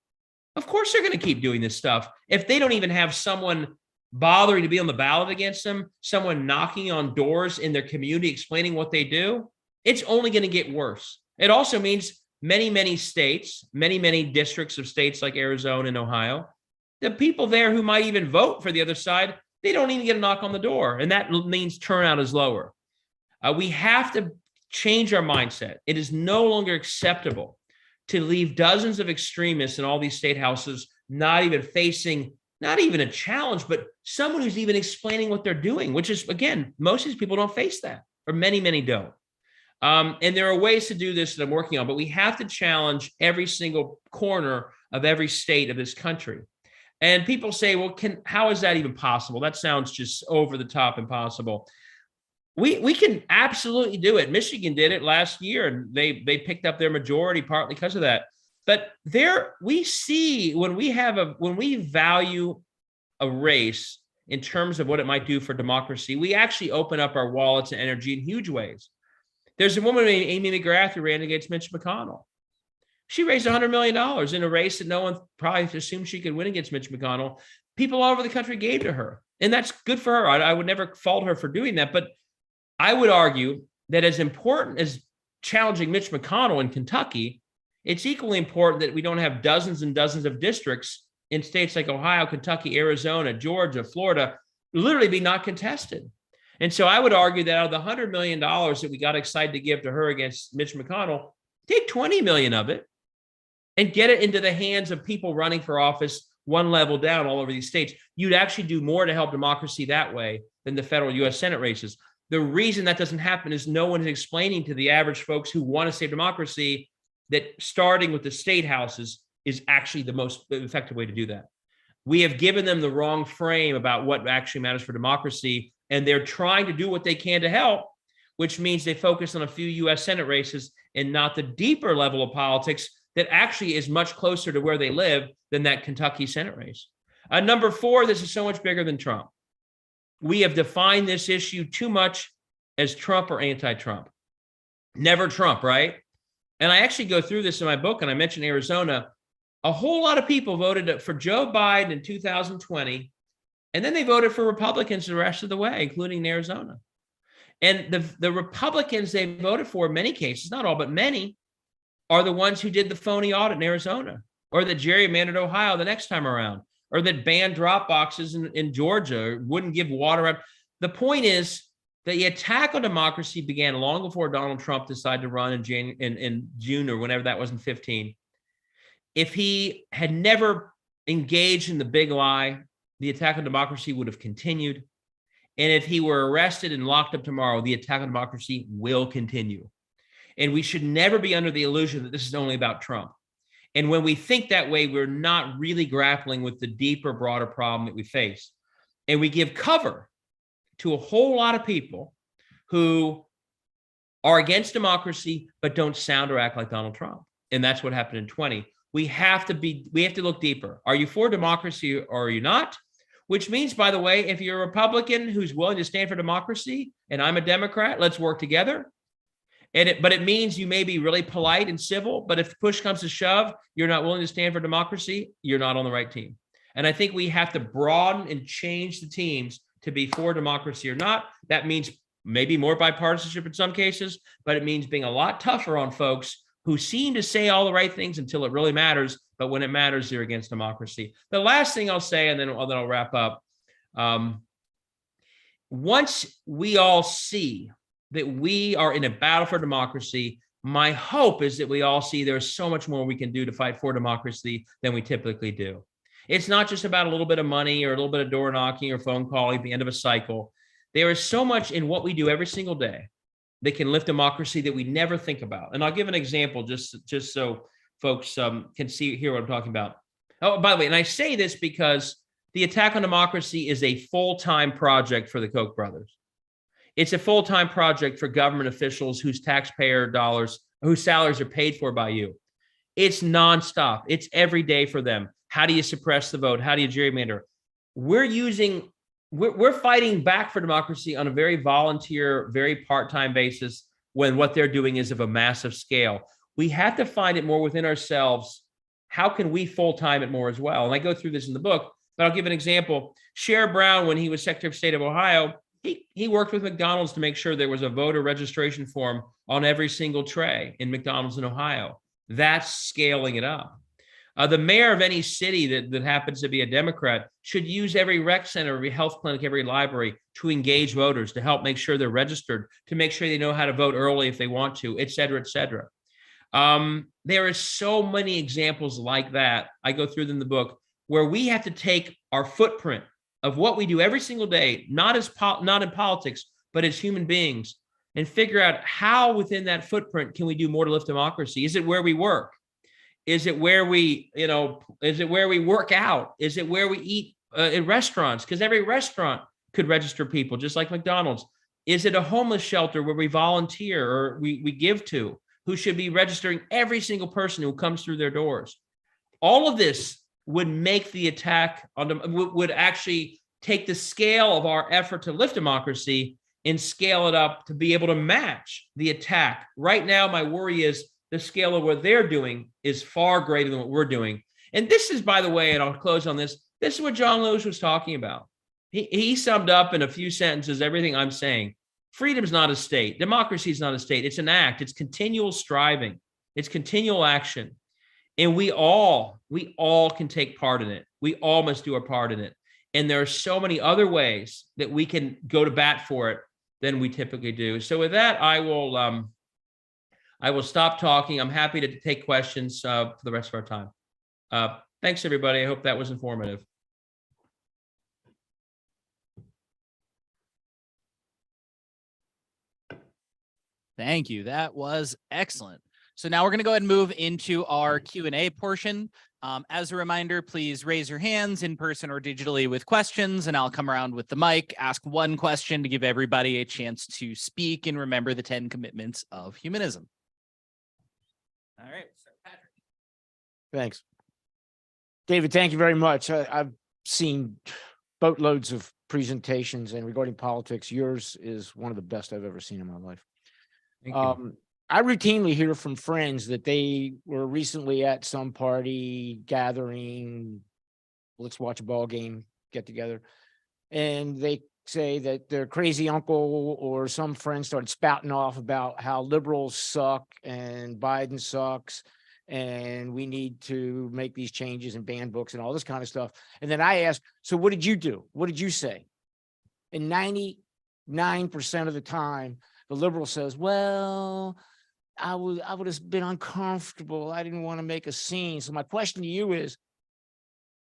Of course they're going to keep doing this stuff. If they don't even have someone bothering to be on the ballot against them, someone knocking on doors in their community explaining what they do, it's only going to get worse. It also means many states, many districts of states like Arizona and Ohio, the people there who might even vote for the other side, they don't even get a knock on the door. And that means turnout is lower. We have to change our mindset. It is no longer acceptable to leave dozens of extremists in all these state houses not even facing, not even a challenge, but someone who's even explaining what they're doing, which is, again, most of these people don't face that, or many don't. And there are ways to do this that I'm working on, but we have to challenge every single corner of every state of this country. And people say, well, how is that even possible? That sounds just over the top impossible. We can absolutely do it. Michigan did it last year, and they picked up their majority partly because of that. But we see when we value a race in terms of what it might do for democracy, we actually open up our wallets and energy in huge ways. There's a woman named Amy McGrath who ran against Mitch McConnell. She raised $100 million in a race that no one probably assumed she could win against Mitch McConnell. People all over the country gave to her, and that's good for her. I would never fault her for doing that, but I would argue that as important as challenging Mitch McConnell in Kentucky, it's equally important that we don't have dozens and dozens of districts in states like Ohio, Kentucky, Arizona, Georgia, Florida, literally be not contested. And so I would argue that out of the $100 million that we got excited to give to her against Mitch McConnell, take 20 million of it and get it into the hands of people running for office one level down all over these states. You'd actually do more to help democracy that way than the federal U.S. Senate races. The reason that doesn't happen is no one is explaining to the average folks who want to save democracy that starting with the state houses is actually the most effective way to do that. We have given them the wrong frame about what actually matters for democracy, and they're trying to do what they can to help, which means they focus on a few U.S. Senate races and not the deeper level of politics that actually is much closer to where they live than that Kentucky Senate race. Number 4, this is so much bigger than Trump. We have defined this issue too much as Trump or anti-Trump. Never Trump, right? And I actually go through this in my book, and I mentioned Arizona. A whole lot of people voted for Joe Biden in 2020, and then they voted for Republicans the rest of the way, including in Arizona. And the Republicans they voted for, in many cases, not all, but many, are the ones who did the phony audit in Arizona, or that gerrymandered Ohio the next time around, or that banned drop boxes in Georgia, or wouldn't give water out. The point is that the attack on democracy began long before Donald Trump decided to run in June or whenever that was in 2015. If he had never engaged in the big lie, the attack on democracy would have continued. And if he were arrested and locked up tomorrow, the attack on democracy will continue. And we should never be under the illusion that this is only about Trump. And when we think that way, we're not really grappling with the deeper, broader problem that we face. And we give cover to a whole lot of people who are against democracy, but don't sound or act like Donald Trump. And that's what happened in 2020. We have to look deeper. Are you for democracy or are you not? Which means, by the way, if you're a Republican who's willing to stand for democracy and I'm a Democrat, let's work together. But it means you may be really polite and civil, but if push comes to shove, you're not willing to stand for democracy, you're not on the right team. And I think we have to broaden and change the teams to be for democracy or not. That means maybe more bipartisanship in some cases, but it means being a lot tougher on folks who seem to say all the right things until it really matters, but when it matters, they're against democracy. The last thing I'll say, and then I'll wrap up. Once we all see that we are in a battle for democracy, my hope is that we all see there's so much more we can do to fight for democracy than we typically do. It's not just about a little bit of money or a little bit of door knocking or phone calling at the end of a cycle. There is so much in what we do every single day that can lift democracy that we never think about. And I'll give an example just so folks can hear what I'm talking about. Oh, by the way, and I say this because the attack on democracy is a full-time project for the Koch brothers. It's a full-time project for government officials whose taxpayer dollars, whose salaries are paid for by you. It's nonstop. It's every day for them. How do you suppress the vote? How do you gerrymander? We're fighting back for democracy on a very volunteer, very part-time basis when what they're doing is of a massive scale. We have to find it more within ourselves. How can we full-time it more as well? And I go through this in the book, but I'll give an example. Sherrod Brown, when he was Secretary of State of Ohio, he worked with McDonald's to make sure there was a voter registration form on every single tray in McDonald's in Ohio. That's scaling it up. The mayor of any city that happens to be a Democrat should use every rec center, every health clinic, every library to engage voters, to help make sure they're registered, to make sure they know how to vote early if they want to, et cetera, et cetera. There is so many examples like that. I go through them in the book where we have to take our footprint of what we do every single day, not in politics, but as human beings, and figure out how within that footprint can we do more to lift democracy? Is it where we work? Is it where we work out? Is it where we eat in restaurants? Because every restaurant could register people, just like McDonald's. Is it a homeless shelter where we volunteer or we give to, who should be registering every single person who comes through their doors? All of this would make the attack would actually take the scale of our effort to lift democracy and scale it up to be able to match the attack. Right now, my worry is the scale of what they're doing is far greater than what we're doing. And this is, by the way, and I'll close on this, this is what John Lewis was talking about. He summed up in a few sentences everything I'm saying. Freedom's not a state. Democracy is not a state. It's an act. It's continual striving. It's continual action. And we all can take part in it. We all must do our part in it. And there are so many other ways that we can go to bat for it than we typically do. So with that, I will stop talking. I'm happy to take questions for the rest of our time. Thanks, everybody. I hope that was informative. Thank you. That was excellent. So now we're going to go ahead and move into our Q&A portion. As a reminder, please raise your hands in person or digitally with questions, and I'll come around with the mic, ask one question to give everybody a chance to speak and remember the 10 commitments of humanism. All right, so Patrick. Thanks. David, thank you very much. I've seen boatloads of presentations, and regarding politics, yours is one of the best I've ever seen in my life. Thank you. I routinely hear from friends that they were recently at some party gathering, let's watch a ball game, get together, and they say that their crazy uncle or some friend started spouting off about how liberals suck and Biden sucks and we need to make these changes and ban books and all this kind of stuff. And then I asked, so what did you do? What did you say? And 99% of the time, the liberal says, well, I would have been uncomfortable. I didn't want to make a scene. So my question to you is,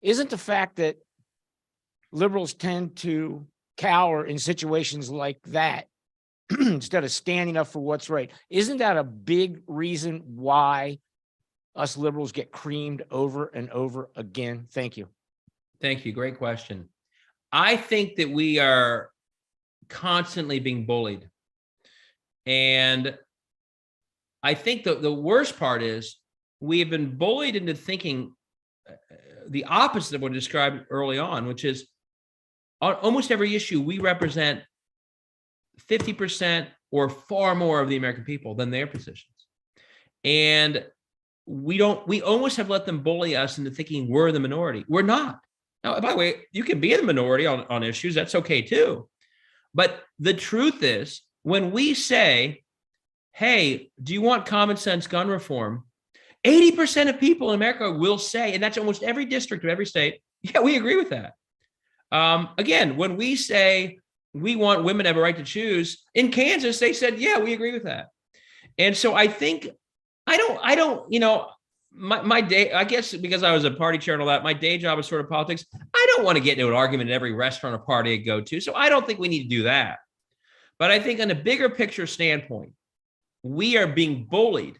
isn't the fact that liberals tend to cower in situations like that instead of standing up for what's right, isn't that a big reason why us liberals get creamed over and over again? Thank you. Thank you. Great question. I think that we are constantly being bullied. And I think the worst part is we have been bullied into thinking the opposite of what I described early on, which is on almost every issue, we represent 50% or far more of the American people than their positions. And we almost have let them bully us into thinking we're the minority. We're not. Now, by the way, you can be in the minority on issues. That's okay too. But the truth is, when we say, hey, do you want common sense gun reform? 80% of people in America will say, and that's almost every district of every state, yeah, we agree with that. Again, when we say we want women to have a right to choose, in Kansas, they said, yeah, we agree with that. And so I think, I don't, you know, my day, I guess because I was a party chair and all that, my day job is sort of politics. I don't want to get into an argument at every restaurant or party I go to. So I don't think we need to do that. But I think on a bigger picture standpoint, we are being bullied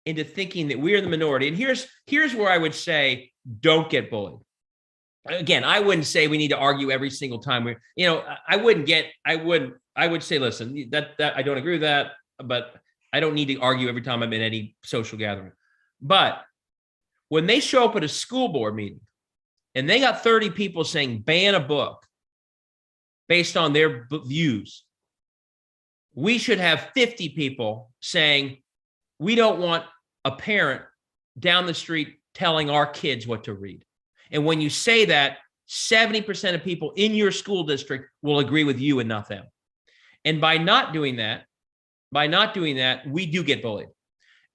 into thinking that we are the minority. And here's where I would say, don't get bullied. Again, I wouldn't say we need to argue every single time I would say, listen, that I don't agree with that, but I don't need to argue every time I'm in any social gathering. But when they show up at a school board meeting and they got 30 people saying ban a book based on their views, we should have 50 people saying we don't want a parent down the street telling our kids what to read. And when you say that, 70% of people in your school district will agree with you and not them. And by not doing that, we do get bullied.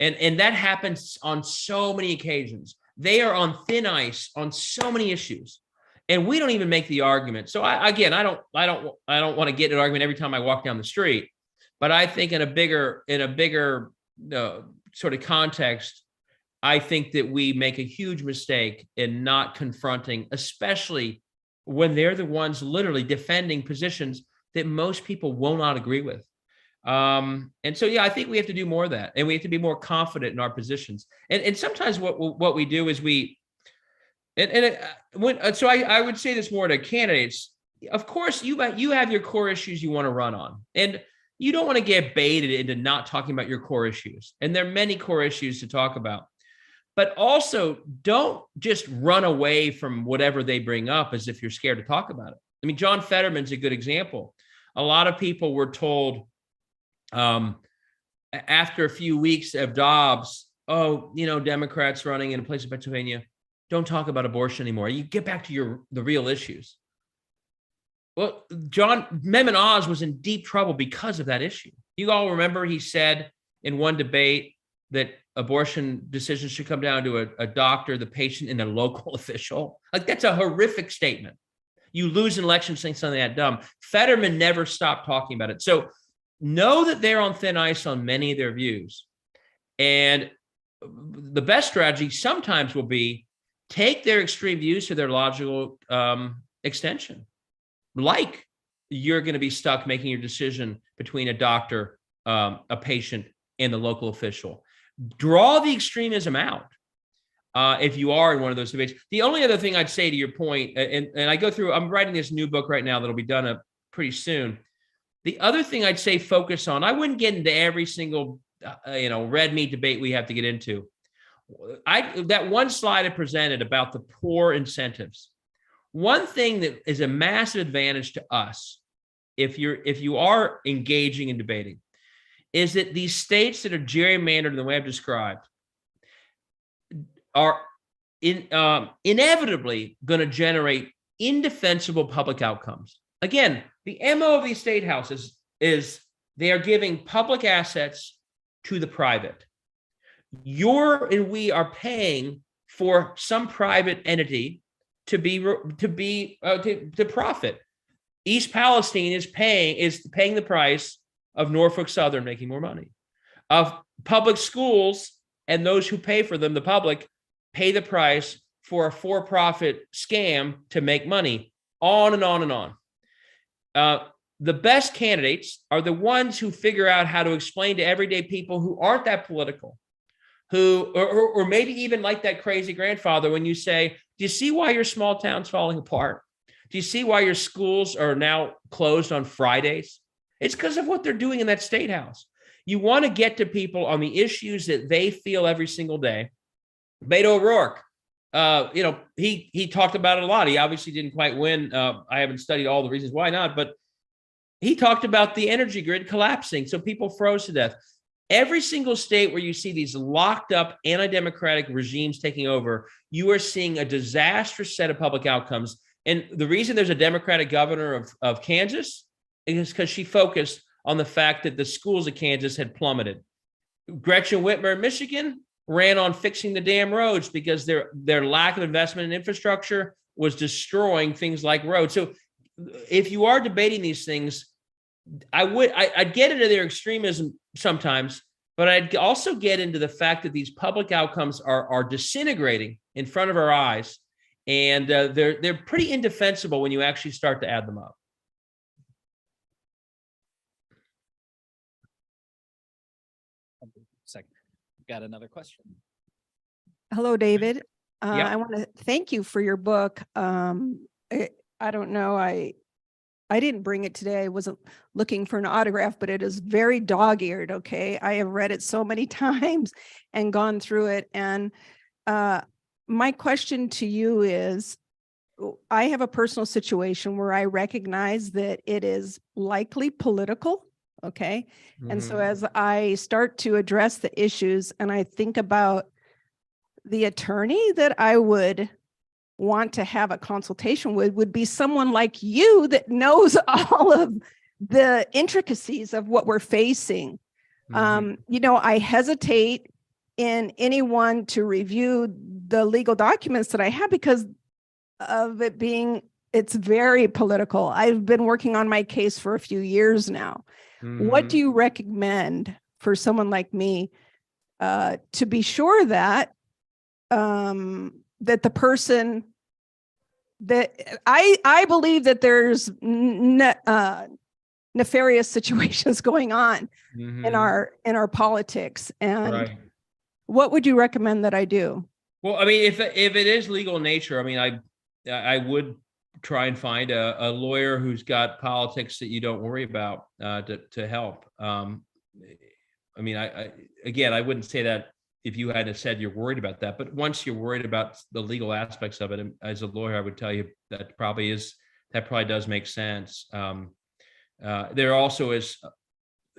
And that happens on so many occasions. They are on thin ice on so many issues. And we don't even make the argument. So I don't want to get in an argument every time I walk down the street. But I think in a bigger sort of context, I think that we make a huge mistake in not confronting, especially when they're the ones literally defending positions that most people will not agree with. And so, yeah, I think we have to do more of that, and we have to be more confident in our positions. And sometimes what we do is so I would say this more to candidates. Of course, you have your core issues you want to run on, and you don't want to get baited into not talking about your core issues. And there are many core issues to talk about. But also, don't just run away from whatever they bring up as if you're scared to talk about it. I mean, John Fetterman's a good example. A lot of people were told after a few weeks of Dobbs, Democrats running in a place in Pennsylvania, don't talk about abortion anymore. You get back to the real issues. Well, Mehmet Oz was in deep trouble because of that issue. You all remember he said in one debate that abortion decisions should come down to a doctor, the patient, and a local official. Like, that's a horrific statement. You lose an election saying something that dumb. Fetterman never stopped talking about it. So know that they're on thin ice on many of their views. And the best strategy sometimes will be take their extreme views to their logical extension. Like you're going to be stuck making your decision between a doctor, a patient, and the local official. Draw the extremism out. If you are in one of those debates. The only other thing I'd say to your point, and I go through, I'm writing this new book right now that'll be done pretty soon. The other thing I'd say focus on, I wouldn't get into every single, red meat debate we have to get into. That one slide I presented about the poor incentives. One thing that is a massive advantage to us, if you are engaging in debating, is that these states that are gerrymandered in the way I've described are inevitably going to generate indefensible public outcomes. Again, the MO of these state houses is they are giving public assets to the private. We are paying for some private entity to profit. East Palestine is paying the price of Norfolk Southern making more money, of public schools, and those who pay for them, the public, pay the price for a for-profit scam to make money, on and on and on. The best candidates are the ones who figure out how to explain to everyday people who aren't that political, or maybe even like that crazy grandfather, when you say, do you see why your small town's falling apart? Do you see why your schools are now closed on Fridays? It's because of what they're doing in that state house. You want to get to people on the issues that they feel every single day. Beto O'Rourke, he talked about it a lot. He obviously didn't quite win. I haven't studied all the reasons why not, but he talked about the energy grid collapsing, so people froze to death. Every single state where you see these locked up anti-democratic regimes taking over, you are seeing a disastrous set of public outcomes. And the reason there's a Democratic governor of Kansas is because she focused on the fact that the schools of Kansas had plummeted. Gretchen Whitmer in Michigan ran on fixing the damn roads because their lack of investment in infrastructure was destroying things like roads. So if you are debating these things, I'd get into their extremism sometimes, but I'd also get into the fact that these public outcomes are disintegrating in front of our eyes, and they're pretty indefensible when you actually start to add them up. Second, got another question. Hello, David. Yeah. I want to thank you for your book. I don't know, I didn't bring it today. I wasn't looking for an autograph, but it is very dog-eared, okay? I have read it so many times and gone through it. And my question to you is, I have a personal situation where I recognize that it is likely political, okay? And so as I start to address the issues and I think about the attorney that I would want to have a consultation with would be someone like you that knows all of the intricacies of what we're facing. I hesitate in anyone to review the legal documents that I have because of it being, it's very political. I've been working on my case for a few years now. What do you recommend for someone like me to be sure that that the person that I believe that there's nefarious situations going on in our politics, and what would you recommend that I do? Well, I mean, if it is legal in nature, I mean, I would try and find a lawyer who's got politics that you don't worry about to help. I mean, I wouldn't say that if you hadn't said you're worried about that, but once you're worried about the legal aspects of it, and as a lawyer, I would tell you that probably does make sense. There also is,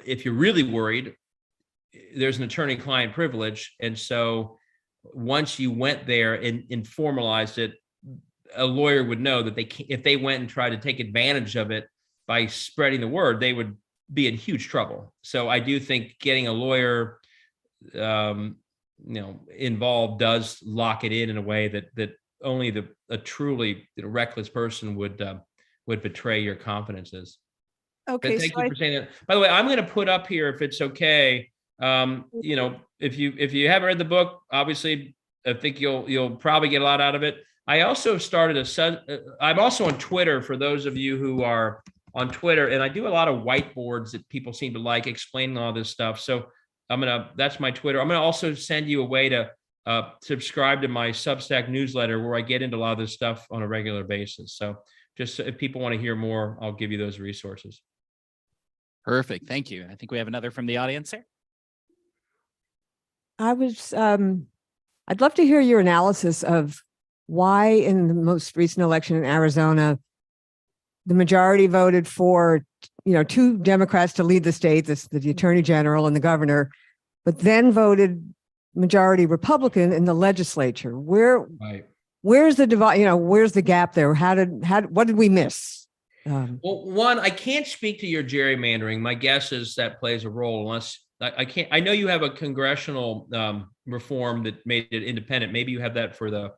if you're really worried, there's an attorney-client privilege, and so once you went there and formalized it, a lawyer would know that if they went and tried to take advantage of it by spreading the word, they would be in huge trouble. So I do think getting a lawyer involved does lock it in a way that only a truly reckless person would betray your confidences. Okay, but thank you for saying that. By the way, I'm going to put up here, if it's okay, if you haven't read the book, obviously I think you'll probably get a lot out of it. I also started I'm also on Twitter for those of you who are on Twitter, and I do a lot of whiteboards that people seem to like explaining all this stuff. So that's my Twitter. I'm gonna also send you a way to subscribe to my Substack newsletter where I get into a lot of this stuff on a regular basis. So just if people want to hear more, I'll give you those resources. Perfect. Thank you. I think we have another from the audience here. I'd love to hear your analysis of why in the most recent election in Arizona, the majority voted for, 2 Democrats to lead the state, the attorney general and the governor, but then voted majority Republican in the legislature. Where's the divide? Where's the gap there? What did we miss? Well, one, I can't speak to your gerrymandering. My guess is that plays a role, unless I can't. I know you have a congressional reform that made it independent. Maybe you have that for the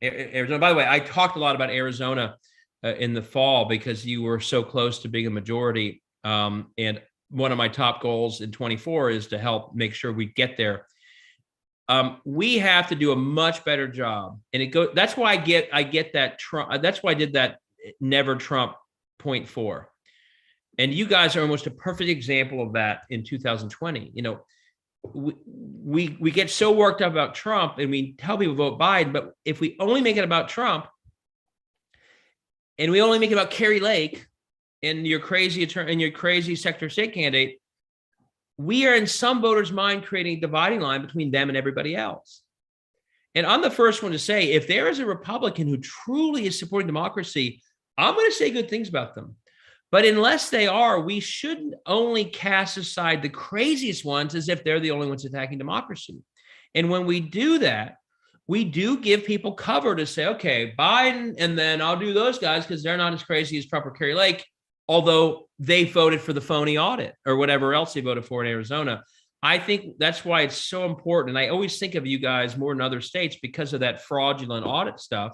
Arizona. By the way, I talked a lot about Arizona in the fall because you were so close to being a majority. And one of my top goals in 24 is to help make sure we get there. We have to do a much better job, and that's why I get that Trump. That's why I did that never Trump 0.4. And you guys are almost a perfect example of that in 2020. We get so worked up about Trump and we tell people vote Biden, but if we only make it about Trump and we only make it about Carrie Lake and your crazy attorney and your crazy Secretary of State candidate, we are in some voters' mind creating a dividing line between them and everybody else. And I'm the first one to say, if there is a Republican who truly is supporting democracy, I'm going to say good things about them. But unless they are, we shouldn't only cast aside the craziest ones as if they're the only ones attacking democracy. And when we do that, we do give people cover to say, okay, Biden, and then I'll do those guys because they're not as crazy as Trump or Carrie Lake, although they voted for the phony audit or whatever else they voted for in Arizona. I think that's why it's so important. And I always think of you guys more than other states because of that fraudulent audit stuff,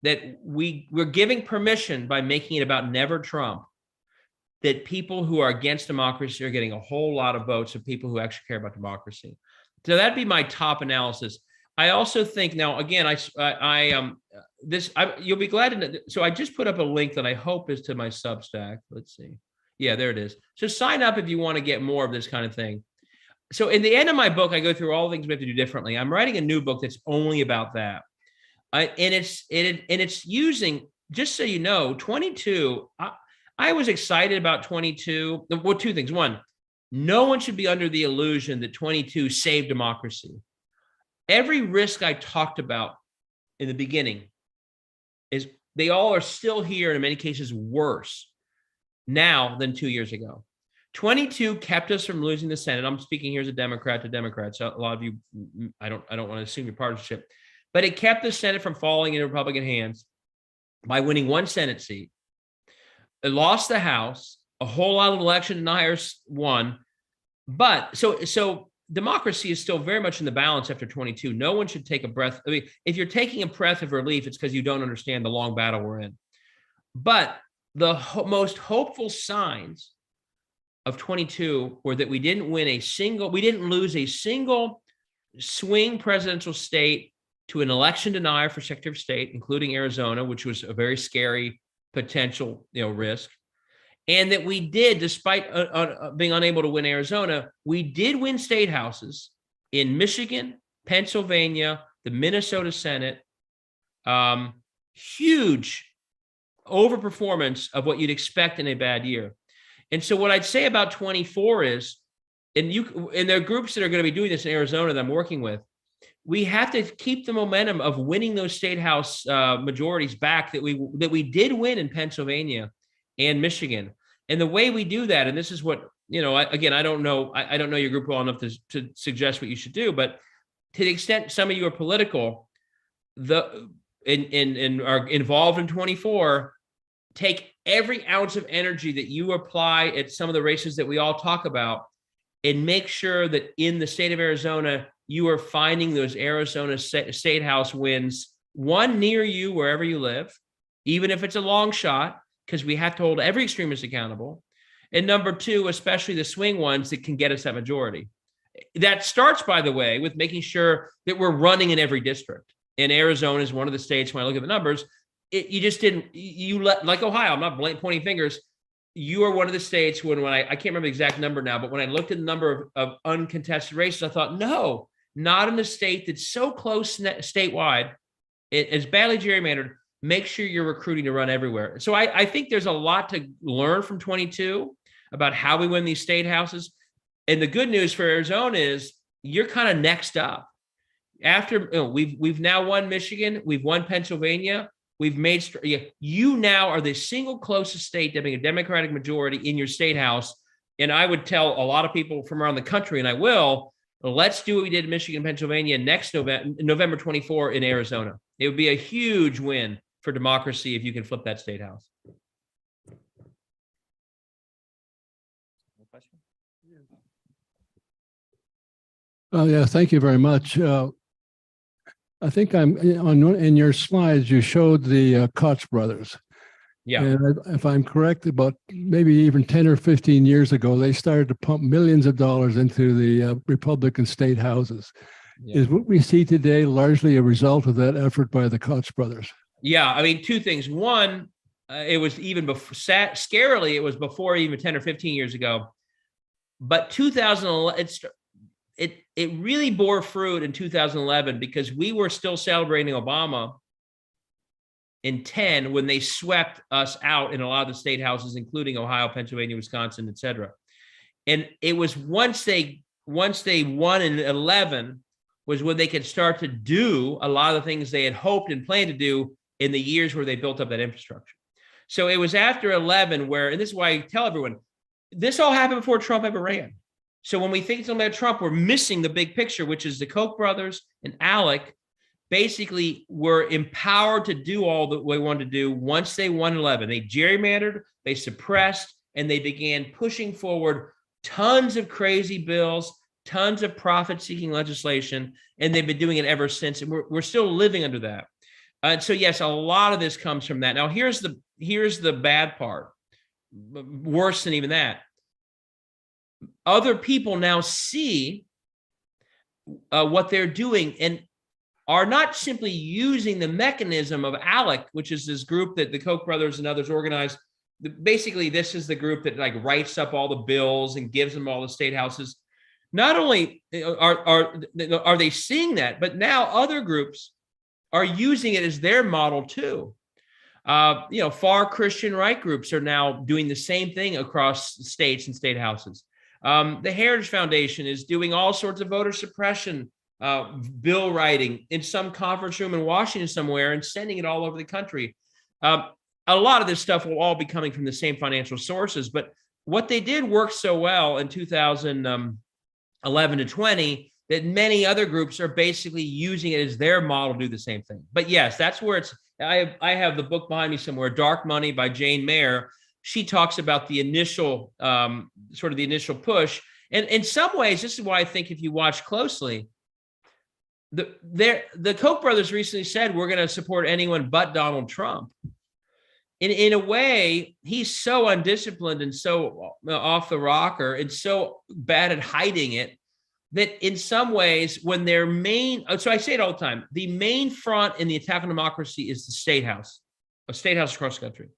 that we're giving permission by making it about never Trump, that people who are against democracy are getting a whole lot of votes of people who actually care about democracy. So that'd be my top analysis. I also think now, again, you'll be glad to know. So I just put up a link that I hope is to my Substack. Let's see. Yeah, there it is. So sign up if you want to get more of this kind of thing. So in the end of my book, I go through all the things we have to do differently. I'm writing a new book that's only about that. And it's using, just so you know, 22. I was excited about 22. Well, 2 things. One, no one should be under the illusion that 22 saved democracy. Every risk I talked about in the beginning is they all are still here, and in many cases worse now than 2 years ago. 22 kept us from losing the Senate. I'm speaking here as a Democrat to Democrats. So a lot of you, I don't want to assume your partisanship, but it kept the Senate from falling into Republican hands by winning 1 Senate seat. It lost the House. A whole lot of election deniers won. But so democracy is still very much in the balance after 22. No one should take a breath. I mean, if you're taking a breath of relief, it's because you don't understand the long battle we're in. But the most hopeful signs of 22 were that we didn't lose a single swing presidential state to an election denier for Secretary of State, including Arizona, which was a very scary potential, risk. And that we did, despite being unable to win Arizona, we did win state houses in Michigan, Pennsylvania, the Minnesota Senate. Huge overperformance of what you'd expect in a bad year. And so what I'd say about 24 is, and there are groups that are going to be doing this in Arizona that I'm working with, we have to keep the momentum of winning those state house majorities back that we did win in Pennsylvania and Michigan. And the way we do that, and this is what, I don't know your group well enough to suggest what you should do, but to the extent some of you are political, and are involved in 24, take every ounce of energy that you apply at some of the races that we all talk about and make sure that in the state of Arizona, you are finding those Arizona state house wins, one near you, wherever you live, even if it's a long shot, because we have to hold every extremist accountable. And number 2, especially the swing ones that can get us that majority. That starts, by the way, with making sure that we're running in every district. And Arizona is one of the states, when I look at the numbers, you just didn't, you let, like Ohio, I'm not pointing fingers. You are one of the states when I can't remember the exact number now, but when I looked at the number of uncontested races, I thought, no, not in a state that's so close statewide, it's badly gerrymandered. Make sure you're recruiting to run everywhere. So I think there's a lot to learn from 22 about how we win these state houses. And the good news for Arizona is you're kind of next up. After we've now won Michigan, we've won Pennsylvania, we've made you now are the single closest state to having a Democratic majority in your state house. And I would tell a lot of people from around the country, and I will, let's do what we did in Michigan, Pennsylvania next November 24 in Arizona. It would be a huge win for democracy if you can flip that state house. Yeah, thank you very much. I think in your slides, you showed the Koch brothers. Yeah. And if I'm correct, about maybe even 10 or 15 years ago, they started to pump millions of dollars into the Republican state houses. Yeah. Is what we see today largely a result of that effort by the Koch brothers? Yeah, I mean, two things. One, it was even before, scarily, it was before even 10 or 15 years ago. But 2011, it really bore fruit in 2011 because we were still celebrating Obama in 10 when they swept us out in a lot of the state houses, including Ohio, Pennsylvania, Wisconsin, et cetera. And it was once they won in 11 was when they could start to do a lot of the things they had hoped and planned to do in the years where they built up that infrastructure. So it was after 11 where, and this is why I tell everyone, this all happened before Trump ever ran. So when we think about Trump, we're missing the big picture, which is the Koch brothers and Alec basically were empowered to do all that we wanted to do once they won 11. They gerrymandered, they suppressed, and they began pushing forward tons of crazy bills, tons of profit-seeking legislation, and they've been doing it ever since. And we're still living under that. So yes, a lot of this comes from that. Now here's the bad part, worse than even that. Other people now see what they're doing and are not simply using the mechanism of ALEC, which is this group that the Koch brothers and others organized. Basically, this is the group that like writes up all the bills and gives them all the state houses. Not only are they seeing that, but now other groups are using it as their model too. Far Christian right groups are now doing the same thing across states and state houses. The Heritage Foundation is doing all sorts of voter suppression bill writing in some conference room in Washington somewhere and sending it all over the country. A lot of this stuff will all be coming from the same financial sources, but what they did work so well in 2011 to 20 that many other groups are basically using it as their model to do the same thing. But yes, that's where it's, I have the book behind me somewhere, Dark Money by Jane Mayer. She talks about the initial, sort of the initial push. And in some ways, this is why I think if you watch closely, the Koch brothers recently said, we're going to support anyone but Donald Trump. In a way, he's so undisciplined and so off the rocker and so bad at hiding it that in some ways, when their main, so I say it all the time, the main front in the attack on democracy is the state house, a state house across the country.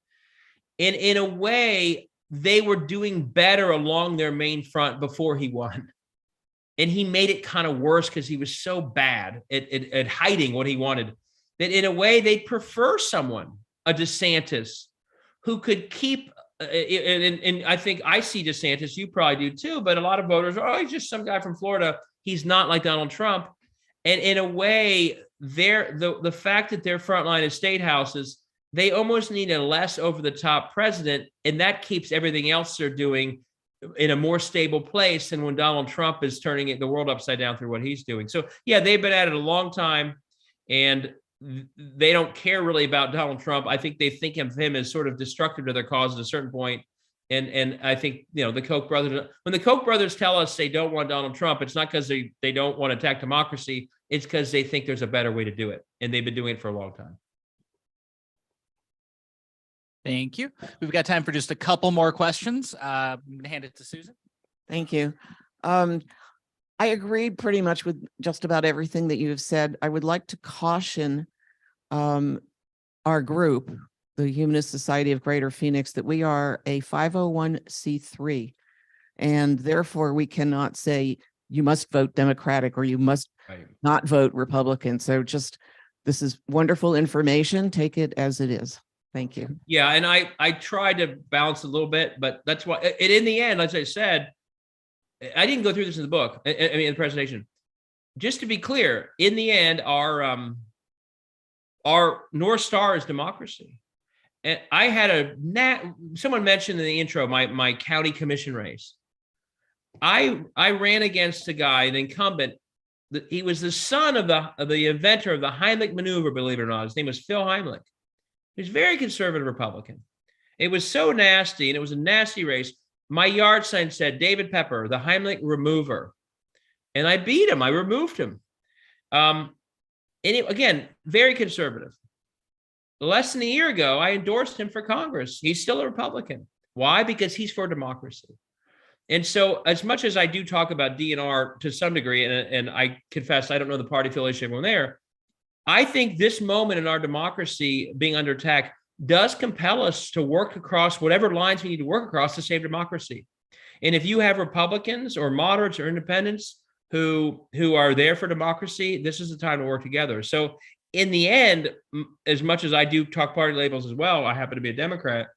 And in a way, they were doing better along their main front before he won. And he made it kind of worse because he was so bad at hiding what he wanted that in a way they'd prefer someone, a DeSantis, who could keep, and I think I see DeSantis, you probably do too, but a lot of voters are, he's just some guy from Florida. He's not like Donald Trump. And in a way, the fact that their front line is state houses, they almost need a less over-the-top president, and that keeps everything else they're doing in a more stable place than when Donald Trump is turning the world upside down through what he's doing. So, yeah, they've been at it a long time, and they don't care really about Donald Trump. I think they think of him as sort of destructive to their cause at a certain point. And I think, the Koch brothers, when the Koch brothers tell us they don't want Donald Trump, it's not because they don't want to attack democracy. It's because they think there's a better way to do it. And they've been doing it for a long time. Thank you. We've got time for just a couple more questions. I'm going to hand it to Susan. Thank you. I agree pretty much with just about everything that you have said. I would like to caution our group, the Humanist Society of Greater Phoenix, that we are a 501c3, and therefore we cannot say you must vote Democratic or you must not vote Republican. So just, this is wonderful information. Take it as it is. Thank you. Yeah, and I tried to balance a little bit, but that's why. And in the end, as I said, I didn't go through this in the book. I mean, in the presentation. Just to be clear, in the end, our North Star is democracy. And I had someone mentioned in the intro my county commission race. I ran against a guy, an incumbent. He was the son of the inventor of the Heimlich maneuver, believe it or not. His name was Phil Heimlich. He was a very conservative Republican. It was so nasty, and it was a nasty race. My yard sign said, David Pepper, the Heimlich remover. And I beat him. I removed him. Again, very conservative. Less than a year ago, I endorsed him for Congress. He's still a Republican. Why? Because he's for democracy. And so as much as I do talk about DNR to some degree, and I confess I don't know the party affiliation of everyone there, I think this moment in our democracy being under attack does compel us to work across whatever lines we need to work across to save democracy. And if you have Republicans or moderates or independents who are there for democracy, this is the time to work together. So in the end, as much as I do talk party labels as well, I happen to be a Democrat,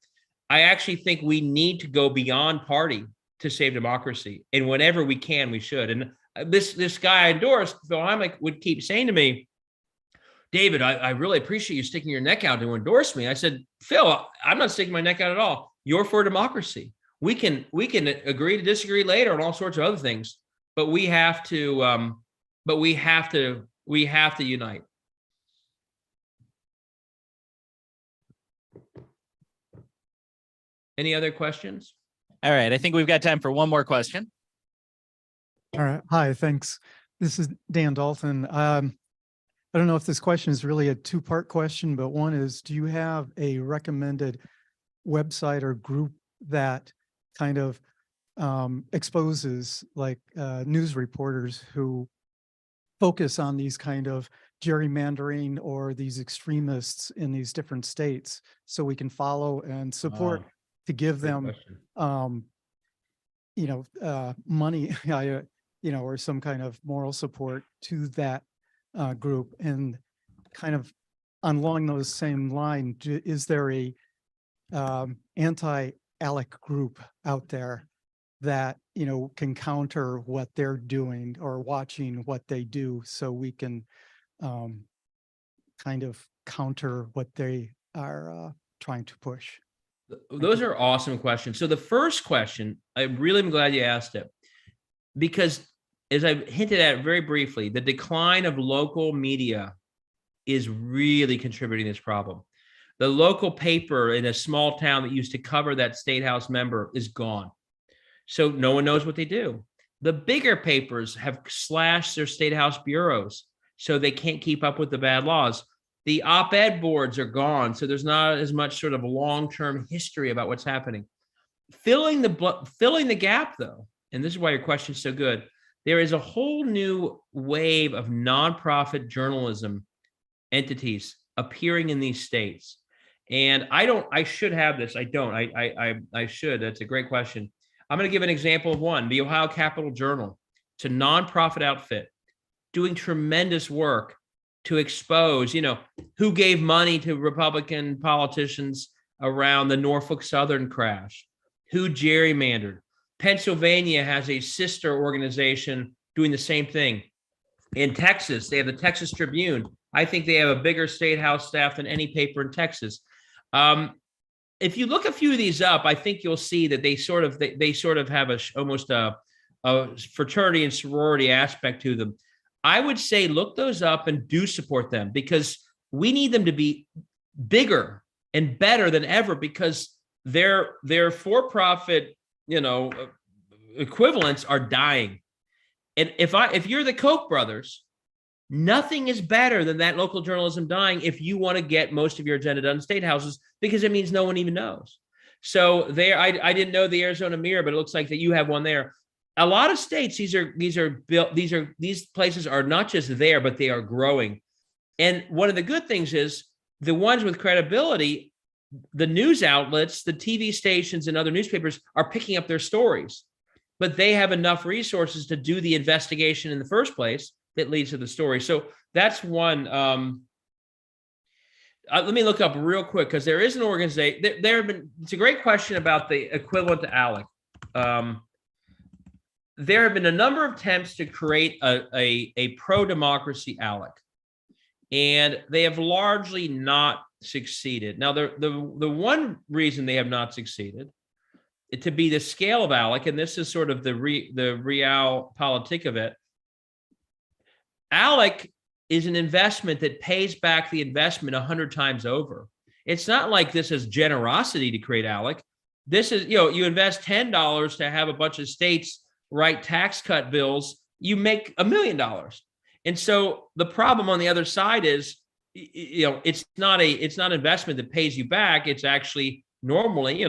I actually think we need to go beyond party to save democracy. And whenever we can, we should. And this guy I endorsed, Phil Heimlich, would keep saying to me, David, I really appreciate you sticking your neck out to endorse me. I said, Phil, I'm not sticking my neck out at all. You're for democracy. We can agree to disagree later on all sorts of other things, but we have to unite. Any other questions? All right. I think we've got time for one more question. All right. Hi, thanks. This is Dan Dalton. I don't know if this question is really a two-part question, but one is, do you have a recommended website or group that kind of exposes like news reporters who focus on these kind of gerrymandering or these extremists in these different states, so we can follow and support to give them, money, or some kind of moral support to that group? And kind of along those same line, is there a anti-ALEC group out there that can counter what they're doing or watching what they do, so we can kind of counter what they are trying to push? Those are awesome questions. So the first question, I really am glad you asked it, because as I hinted at very briefly, the decline of local media is really contributing to this problem. The local paper in a small town that used to cover that state house member is gone. So no one knows what they do. The bigger papers have slashed their state house bureaus, so they can't keep up with the bad laws. The op-ed boards are gone, so there's not as much sort of long-term history about what's happening. Filling the gap, though, and this is why your question is so good, there is a whole new wave of nonprofit journalism entities appearing in these states. And I should have this. I don't. I should. That's a great question. I'm going to give an example of one, the Ohio Capital Journal. It's a nonprofit outfit doing tremendous work to expose, who gave money to Republican politicians around the Norfolk Southern crash, who gerrymandered. Pennsylvania has a sister organization doing the same thing. In Texas, they have the Texas Tribune. I think they have a bigger state house staff than any paper in Texas. If you look a few of these up, I think you'll see that they sort of have almost a fraternity and sorority aspect to them. I would say look those up and do support them, because we need them to be bigger and better than ever, because their for-profit, equivalents are dying. And if you're the Koch brothers, nothing is better than that local journalism dying if you want to get most of your agenda done in state houses, because it means no one even knows. So I didn't know the Arizona Mirror, but it looks like that you have one there. a lot of states, these places are not just there, but they are growing. And one of the good things is the ones with credibility, the news outlets, the TV stations and other newspapers are picking up their stories, but they have enough resources to do the investigation in the first place that leads to the story. So that's one. Let me look up real quick, because there is an organization. There have been. It's a great question about the equivalent to ALEC. There have been a number of attempts to create a pro-democracy ALEC, and they have largely not succeeded. Now, the one reason they have not succeeded to be the scale of ALEC, and this is sort of the realpolitik of it. ALEC is an investment that pays back the investment 100 times over. It's not like this is generosity to create ALEC. This is, you invest $10 to have a bunch of states write tax cut bills, you make $1 million. And so the problem on the other side is, it's not investment that pays you back. It's actually normally,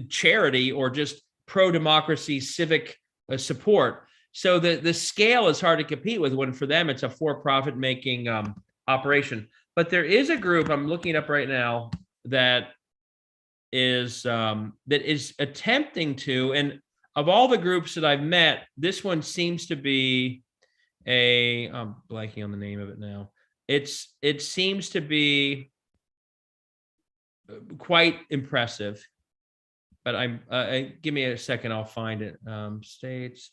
charity or just pro-democracy civic support. So the scale is hard to compete with when for them it's a for-profit making operation. But there is a group I'm looking up right now that is attempting to, and of all the groups that I've met, this one seems to be I'm blanking on the name of it now. It seems to be quite impressive, but give me a second, I'll find it. States,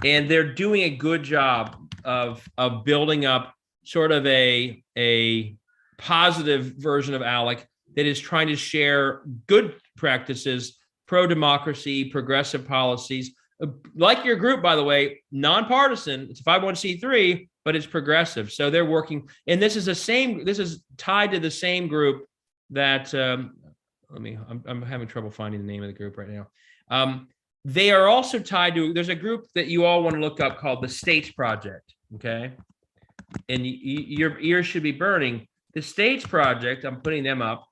and they're doing a good job of building up sort of a positive version of ALEC that is trying to share good practices, pro-democracy, progressive policies. Like your group, by the way, nonpartisan. It's a 501c3, but it's progressive. So they're working, and this is tied to the same group that. I'm having trouble finding the name of the group right now. They are also tied to. There's a group that you all want to look up called the States Project. Okay, and your ears should be burning. The States Project. I'm putting them up.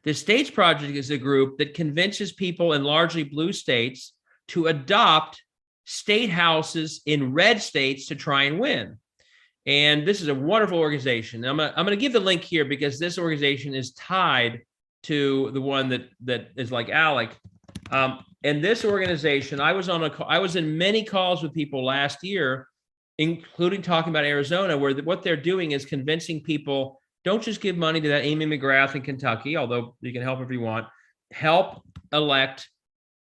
The States Project is a group that convinces people in largely blue states to adopt state houses in red states to try and win. And this is a wonderful organization. I'm going to give the link here because this organization is tied to the one that is like ALEC. And this organization, I was in many calls with people last year, including talking about Arizona, where what they're doing is convincing people, don't just give money to that Amy McGrath in Kentucky, although you can help if you want. Help elect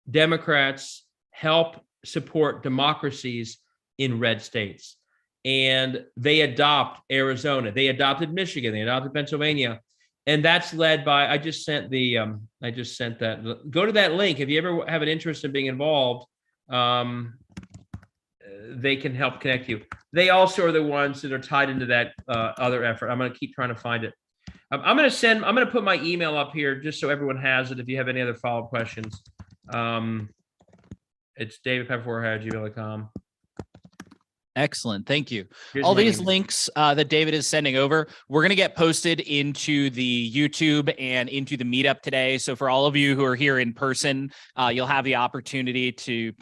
Democrats, help support democracies in red states. And they adopt Arizona. They adopted Michigan. They adopted Pennsylvania. And that's led by, I just sent that. Go to that link. If you ever have an interest in being involved, they can help connect you. They also are the ones that are tied into that other effort. I'm going to keep trying to find it. I'm going to put my email up here just so everyone has it. If you have any other follow-up questions, it's davidpepper@gmail.com. Excellent. Thank you. Here's All my these email. links that David is sending over, we're going to get posted into the YouTube and into the meetup today. So for all of you who are here in person, you'll have the opportunity to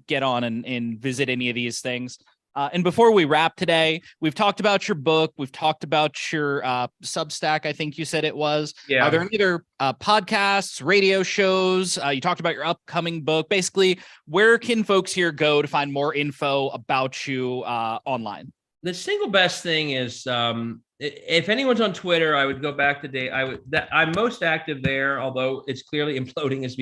get on and visit any of these things. And before we wrap today, we've talked about your book. We've talked about your Substack, I think you said it was. Yeah. Are there any other podcasts, radio shows? You talked about your upcoming book. Basically, where can folks here go to find more info about you online? The single best thing is, if anyone's on Twitter, I would go back to Dave. I'm most active there, although it's clearly imploding as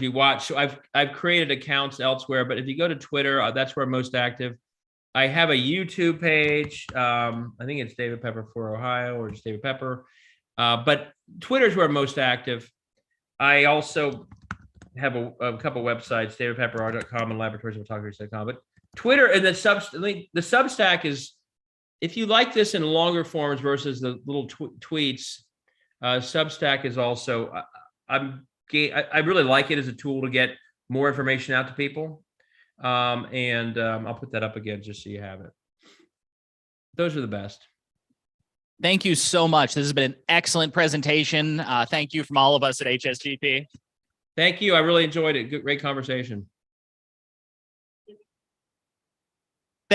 we watch. So I've created accounts elsewhere, but if you go to Twitter, that's where I'm most active. I have a YouTube page. I think it's David Pepper for Ohio or just David Pepper. But Twitter is where I'm most active. I also have a couple websites, davidpepper.com and laboratories.autocrats.com. But Twitter and the Substack is, if you like this in longer forms versus the little tweets, Substack is also, I really like it as a tool to get more information out to people. I'll put that up again just so you have it. Those are the best. Thank you so much. This has been an excellent presentation. Thank you from all of us at HSGP. Thank you. I really enjoyed it. Great conversation.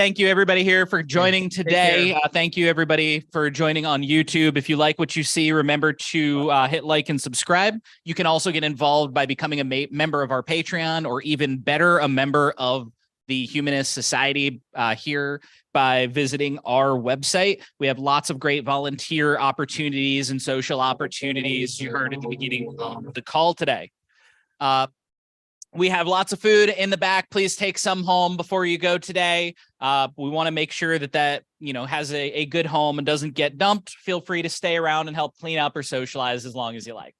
Thank you, everybody here for joining today. Thank you, everybody, for joining on YouTube. If you like what you see, remember to hit like and subscribe. You can also get involved by becoming a member of our Patreon, or even better, a member of the Humanist Society here by visiting our website. We have lots of great volunteer opportunities and social opportunities you heard at the beginning of the call today. We have lots of food in the back. Please take some home before you go today. We want to make sure that has a good home and doesn't get dumped. Feel free to stay around and help clean up or socialize as long as you like.